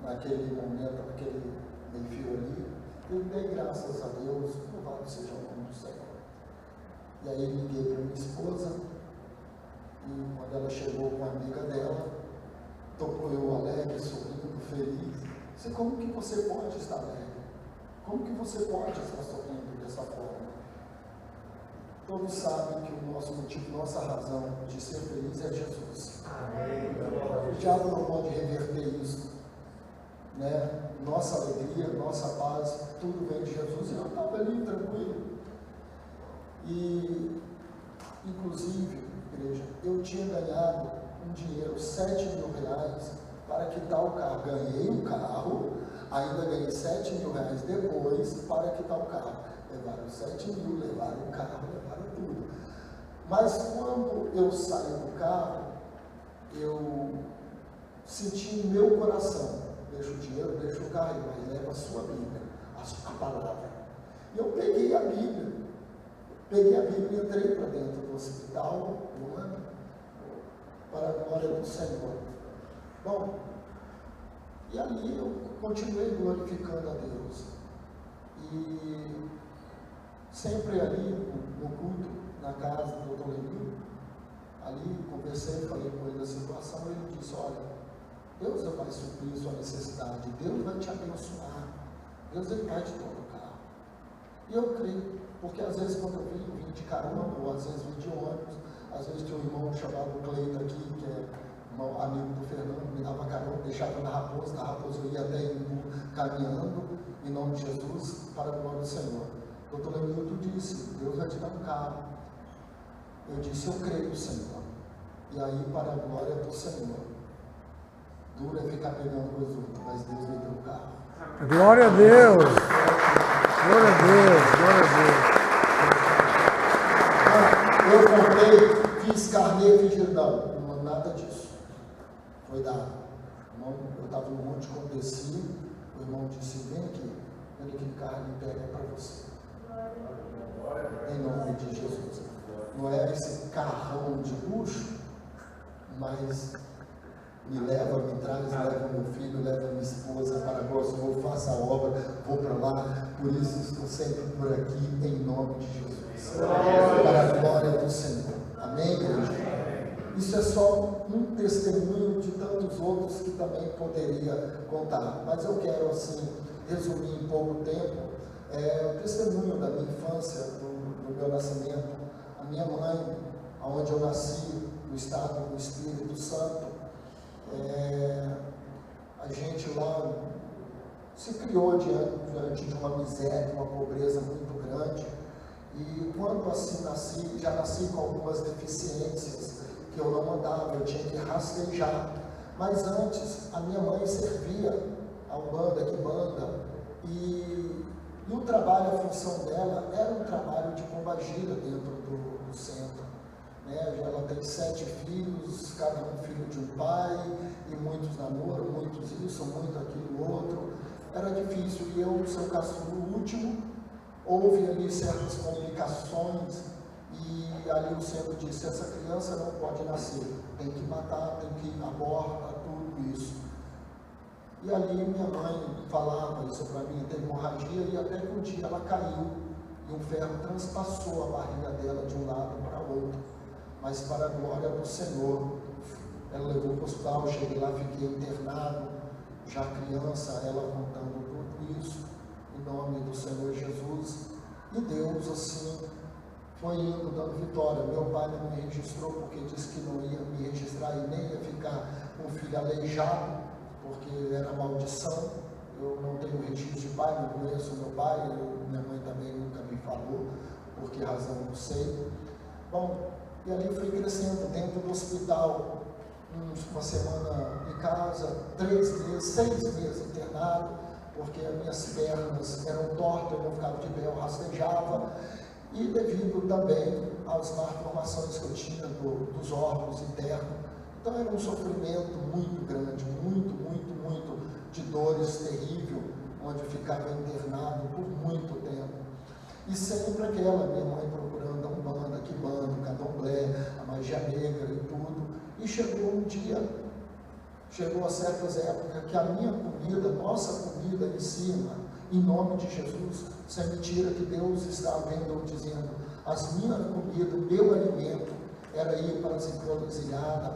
naquele momento, naquele meio-fio ali, e dei graças a Deus, louvado seja o nome do Senhor. E aí liguei para minha esposa, e quando ela chegou com a amiga dela, tocou eu alegre, sorrindo, feliz. Disse, como que você pode estar alegre? Como que você pode estar sorrindo dessa forma? Todos sabem que o nosso motivo, nossa razão de ser feliz é Jesus. Amém. O diabo não pode reverter isso, né? Nossa alegria, nossa paz, tudo vem de Jesus. E eu estava ali tranquilo. E, inclusive, igreja, eu tinha ganhado um dinheiro, R$7.000, para quitar o carro. Ganhei um carro, ainda ganhei R$7.000 depois para quitar o carro. Levaram 7.000, levaram o carro, levaram tudo. Mas quando eu saí do carro, eu senti no meu coração, deixa o dinheiro, deixa o carro, mas leva a sua Bíblia, a palavra. E eu peguei a Bíblia e entrei para dentro do hospital, para a glória do Senhor. Bom, e ali eu continuei glorificando a Deus. E sempre ali no culto, na casa do Dr. Emílio, ali conversei, falei com ele da situação, e ele disse, olha, Deus vai suprir sua necessidade, Deus vai te abençoar, Deus ele vai te colocar. E eu creio, porque às vezes quando eu vim de carona, ou às vezes vim de ônibus, às vezes tinha um irmão chamado Cleiton aqui, que é um amigo do Fernando, me dava carona, deixava na Raposa eu ia até Imbu caminhando, em nome de Jesus, para a glória do Senhor. O doutor Emílio disse, Deus vai te dar um carro. Eu disse, eu creio, Senhor. E aí, para a glória do Senhor. Duro é ficar pegando coisa outra, mas Deus me deu um carro. Glória a Deus! Glória a Deus! Glória a Deus! Eu comprei, fiz carnê, fiz não, nada disso. Foi dado. Eu estava no monte, quando desci, o irmão disse, vem aqui, olha aquele carro e pega para você. Em nome de Jesus. Não é esse carrão de luxo, mas me leva, me traz, leva meu filho, leva minha esposa para a glória do Senhor, faça a obra, vou para lá, por isso estou sempre por aqui, em nome de Jesus. Para a glória do Senhor. Amém, igreja? Isso é só um testemunho de tantos outros que também poderia contar, mas eu quero assim resumir em pouco tempo o testemunho da minha infância, do meu nascimento. A minha mãe, onde eu nasci, no estado do Espírito Santo, a gente lá se criou diante de uma miséria, uma pobreza muito grande, e quando assim nasci, já nasci com algumas deficiências, que eu não andava, eu tinha que rastejar. Mas antes, a minha mãe servia a Umbanda, Quimbanda, e o trabalho, a função dela era um trabalho de pombagira dentro do centro. Ela tem 7 filhos, cada um filho de um pai, e muitos namoram, muitos isso, muito aquilo outro. Era difícil, e eu, seu caçulo último, houve ali certas complicações, e ali o centro disse, essa criança não pode nascer, tem que matar, tem que abortar, tudo isso. E ali minha mãe falava isso para mim, teve hemorragia, e até que um dia ela caiu, e um ferro transpassou a barriga dela de um lado para o outro. Mas para a glória do Senhor, ela levou para o hospital, eu cheguei lá, fiquei internado, já criança, ela contando tudo isso, em nome do Senhor Jesus. E Deus assim foi indo, dando vitória. Meu pai não me registrou porque disse que não ia me registrar e nem ia ficar com o filho aleijado, porque era maldição. Eu não tenho registro de pai, não conheço meu pai, minha mãe também nunca me falou, por que razão não sei. Bom, e ali fui crescendo dentro do hospital, uma semana em casa, 3 meses, 6 meses internado, porque as minhas pernas eram tortas, eu não ficava de pé, eu rastejava, e devido também às malformações que eu tinha dos órgãos internos. Então era um sofrimento muito grande, muito de dores terrível, onde eu ficava internado por muito tempo. E sempre aquela, minha mãe procurando a Umbanda, Quimbanda, Candomblé, a magia negra e tudo. E chegou um dia, chegou a certas épocas que a minha comida, nossa comida em cima, em nome de Jesus, isso é mentira que Deus está vendo ou dizendo, as minhas comidas, o meu alimento, era ir para as encruzilhadas,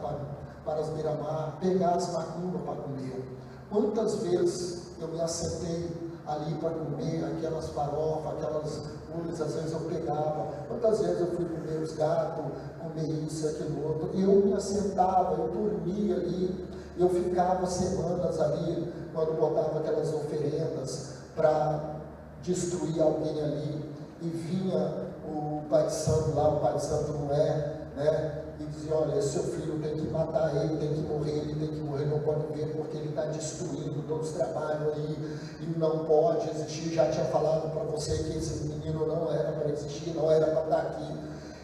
para as beira-mar, pegar as macumbas para comer. Quantas vezes eu me assentei ali para comer aquelas farofas, aquelas coisas, às vezes eu pegava, quantas vezes eu fui comer os gatos, comer isso, aquilo outro, eu me assentava, eu dormia ali, eu ficava semanas ali, quando botava aquelas oferendas para destruir alguém ali, e vinha o Pai Santo lá, o Pai Santo não é, né? E dizia, olha, seu filho tem que matar ele, tem que morrer, ele tem que morrer, não pode ver porque ele está destruindo todos os trabalhos aí, e não pode existir, já tinha falado para você que esse menino não era para existir, não era para estar aqui,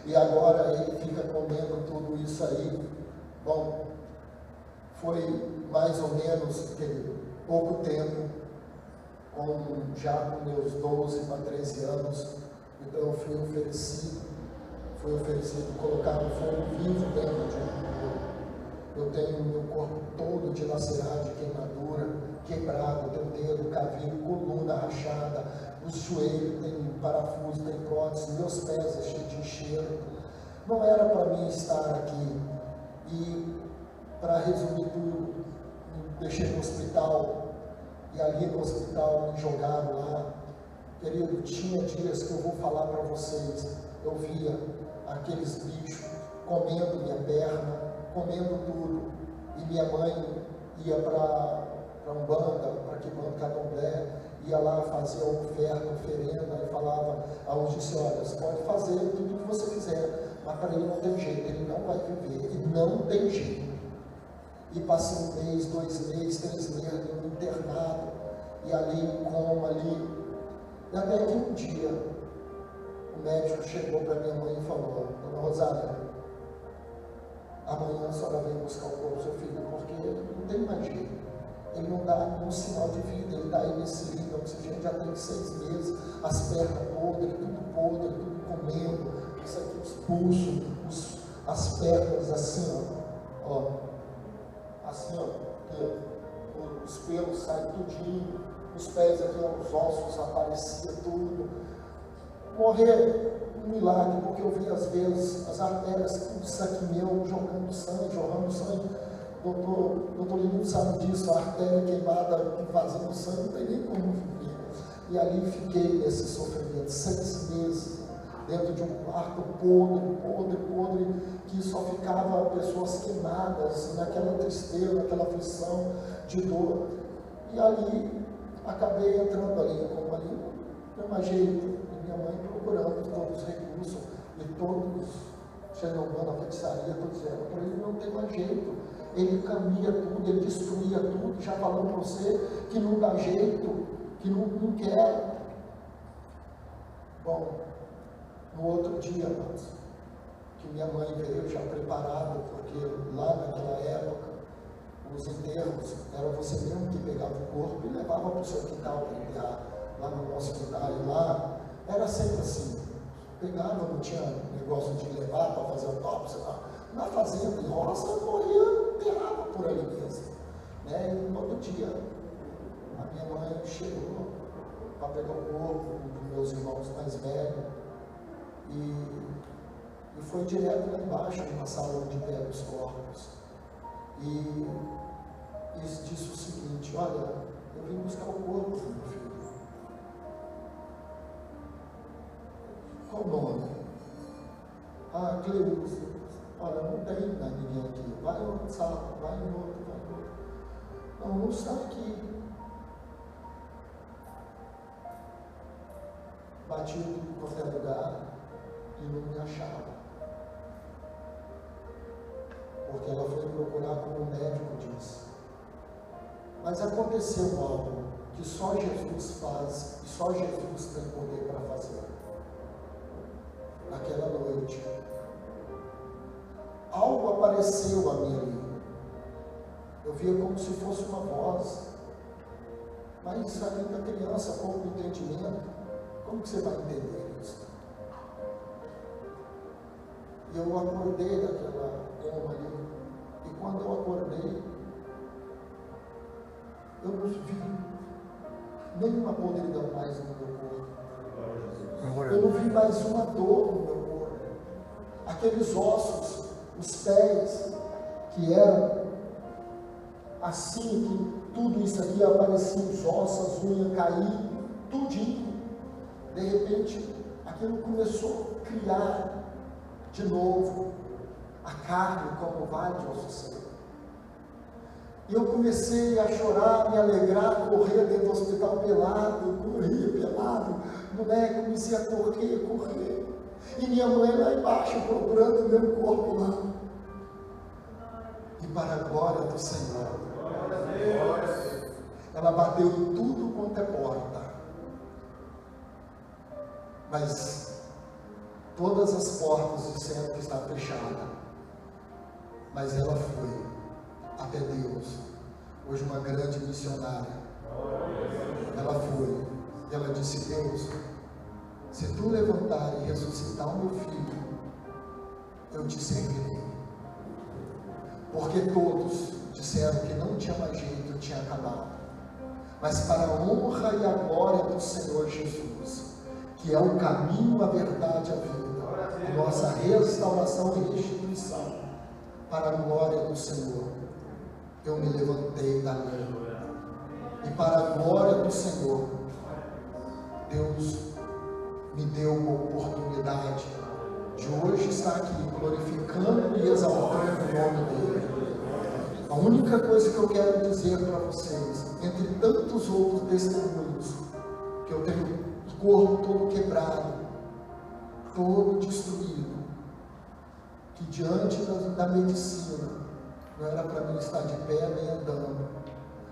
e agora ele fica comendo tudo isso aí. Bom, foi mais ou menos pouco tempo, já com meus 12 para 13 anos, então eu fui oferecido colocar um fogo vivo dentro de um. Eu tenho o meu corpo todo dilacerado, de queimadura, quebrado, tenho dedo, cavinho, coluna rachada, os joelhos tem parafuso, tem prótese, meus pés é cheio de enxerto. Não era para mim estar aqui. E para resumir tudo, me deixei no hospital, e ali no hospital me jogaram lá. Querido, tinha dias que eu vou falar para vocês, eu via aqueles bichos comendo minha perna, comendo tudo, e minha mãe ia para Umbanda, para Quimbanda, Candomblé, ia lá fazer a oferenda, e falava aos disse, olha, você pode fazer tudo o que você quiser, mas para ele não tem jeito, ele não vai viver, e não tem jeito. E passei 1 mês, 2 meses, 3 meses, internado, e ali em coma, ali, e até que um dia, o médico chegou para minha mãe e falou, dona Rosália, amanhã a senhora vem buscar o corpo do seu filho, porque não tem mais jeito. Ele não dá nenhum sinal de vida, ele está aí nesse cilindro, o oxigênio já tem 6 meses, as pernas podres, tudo comendo, isso aqui, os pulsos, as pernas assim, ó, assim, ó, aqui, ó, os pelos saem tudinho, os pés aqui, ó, os ossos apareciam tudo. Morrer um milagre, porque eu vi às vezes as artérias, tudo isso aqui meu, jorrando sangue. Doutor Lino sabe disso, a artéria queimada, vazando sangue, não tem nem como viver. E ali fiquei nesse sofrimento, 6 meses, dentro de um quarto podre, que só ficava pessoas queimadas, naquela tristeza, naquela aflição de dor. E ali, acabei entrando ali, como ali, não mais jeito. Minha mãe procurando todos os recursos, e todos, Xenobana, a feitiçaria, todos eram, para ele não tem mais jeito, ele caminha tudo, ele destruía tudo, já falou para você que não dá jeito, que não quer. Bom, no outro dia, que minha mãe veio já preparada, porque lá naquela época, os enterros, era você mesmo que pegava o corpo e levava para o seu quintal para enterrar, lá no nosso quintal, e lá, era sempre assim, pegava, não tinha negócio de levar para fazer autópsia, na fazenda, em roça, morria, enterrava por ali mesmo. Né? E no outro dia, a minha mãe chegou para pegar o corpo dos meus irmãos mais velhos e foi direto lá embaixo, numa sala onde pega os corpos. E disse o seguinte, olha, eu vim buscar o corpo do meu filho. Qual o nome? Ah, Cleusa. Olha, não tem ninguém aqui. Vai em outra sala, vai em outro. Não está aqui. Bati em qualquer lugar e não me achava. Porque ela foi procurar como o médico disse. Mas aconteceu algo que só Jesus faz, e só Jesus tem poder para fazer. Naquela noite, algo apareceu a mim ali. Eu via como se fosse uma voz, mas ainda criança, pouco entendimento, como que você vai entender isso? E eu acordei daquela coma ali, e quando eu acordei, eu não vi nenhuma podridão mais no meu corpo. Eu não vi mais uma dor no meu corpo. Aqueles ossos, os pés, que eram assim, que tudo isso aqui aparecia, os ossos, as unhas caíam, tudinho. De repente, aquilo começou a criar de novo a carne como vai de osso seco. E eu comecei a chorar, me alegrar, correr dentro do hospital pelado, corria pelado, moleque, comecei a correr. E minha mãe lá embaixo procurando o meu corpo lá. E para a glória do Senhor, ela bateu em tudo quanto é porta. Mas todas as portas disseram que está fechada. Mas ela foi até Deus. Hoje uma grande missionária. Ela foi. E ela disse: Deus, se tu levantar e ressuscitar o meu filho, eu te servirei. Porque todos disseram que não tinha mais jeito, tinha acabado. Mas para a honra e a glória do Senhor Jesus, que é o caminho, a verdade e a vida, a nossa restauração e restituição, para a glória do Senhor, eu me levantei da lama. E para a glória do Senhor, Deus me deu uma oportunidade de hoje estar aqui glorificando e exaltando o nome dele. A única coisa que eu quero dizer para vocês, entre tantos outros testemunhos, que eu tenho o corpo todo quebrado, todo destruído, que diante da medicina não era para mim estar de pé nem andando.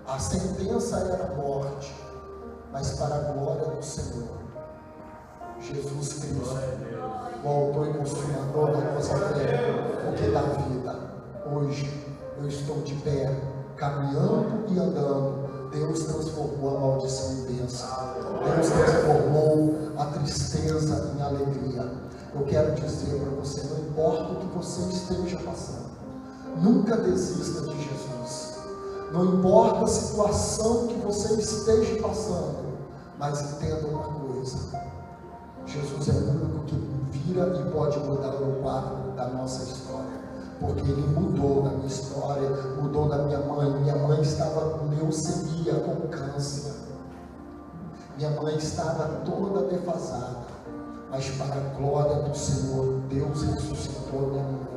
A sentença era a morte, mas para a glória do Senhor, Jesus Cristo, o autor e consumador da nossa fé, o que dá vida. Hoje eu estou de pé, caminhando e andando. Deus transformou a maldição em bênção. Deus transformou a tristeza em alegria. Eu quero dizer para você, não importa o que você esteja passando, nunca desista de Jesus. Não importa a situação que você esteja passando, mas entenda uma coisa: Jesus é o único que vira e pode mudar o quadro da nossa história, porque Ele mudou na minha história, mudou na minha mãe. Minha mãe estava com leucemia, com câncer. Minha mãe estava toda defasada, mas para a glória do Senhor, Deus ressuscitou minha mãe.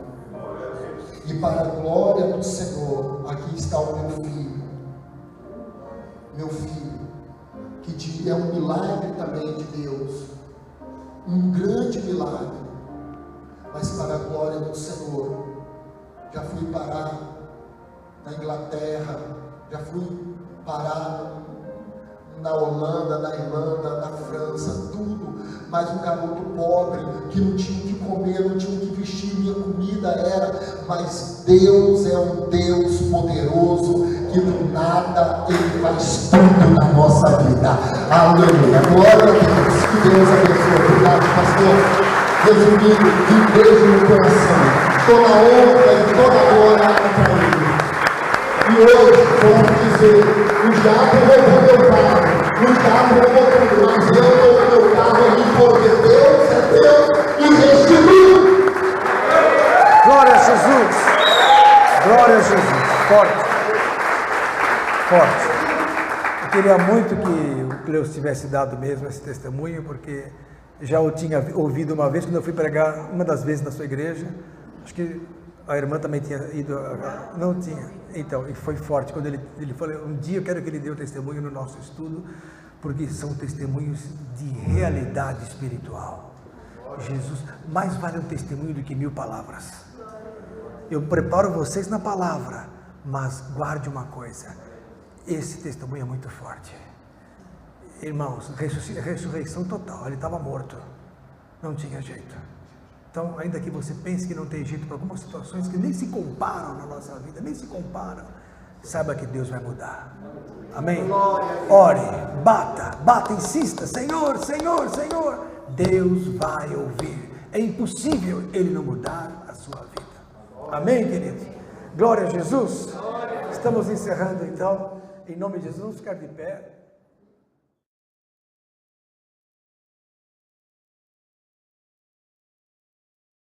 E para a glória do Senhor, aqui está o meu filho, que é um milagre também de Deus, um grande milagre. Mas para a glória do Senhor, já fui parar na Inglaterra, já fui parar na Holanda, na Irlanda, na França, tudo, mas um garoto pobre, que não tinha o que comer, não tinha o que vestir, minha comida era, mas Deus é um Deus poderoso, que do nada Ele faz tudo na nossa vida. Aleluia, glória a Deus, que Deus abençoe. Obrigado, pastor. Resumindo, um beijo no coração, toda honra e toda glória para Ele. E hoje, vamos dizer, o diabo roubou meu carro, o diabo roubou tudo, mas eu estou com meu carro ali, porque Deus é Deus e restituiu. Glória a Jesus, glória a Jesus, forte. Eu queria muito que o Cleus tivesse dado mesmo esse testemunho, porque já o tinha ouvido uma vez, quando eu fui pregar uma das vezes na sua igreja. Acho que a irmã também tinha ido, não tinha. Então, e foi forte quando ele falou: um dia eu quero que ele dê o testemunho no nosso estudo, porque são testemunhos de realidade espiritual. Jesus, mais vale um testemunho do que 1000 palavras. Eu preparo vocês na palavra, mas guarde uma coisa: esse testemunho é muito forte. Irmãos, ressurreição total. Ele estava morto. Não tinha jeito. Então, ainda que você pense que não tem jeito para algumas situações que nem se comparam na nossa vida, nem se comparam, saiba que Deus vai mudar. Amém? Ore, bata, insista. Senhor, Senhor, Senhor. Deus vai ouvir. É impossível Ele não mudar a sua vida. Amém, queridos? Glória a Jesus. Estamos encerrando então. Em nome de Jesus, vamos ficar de pé.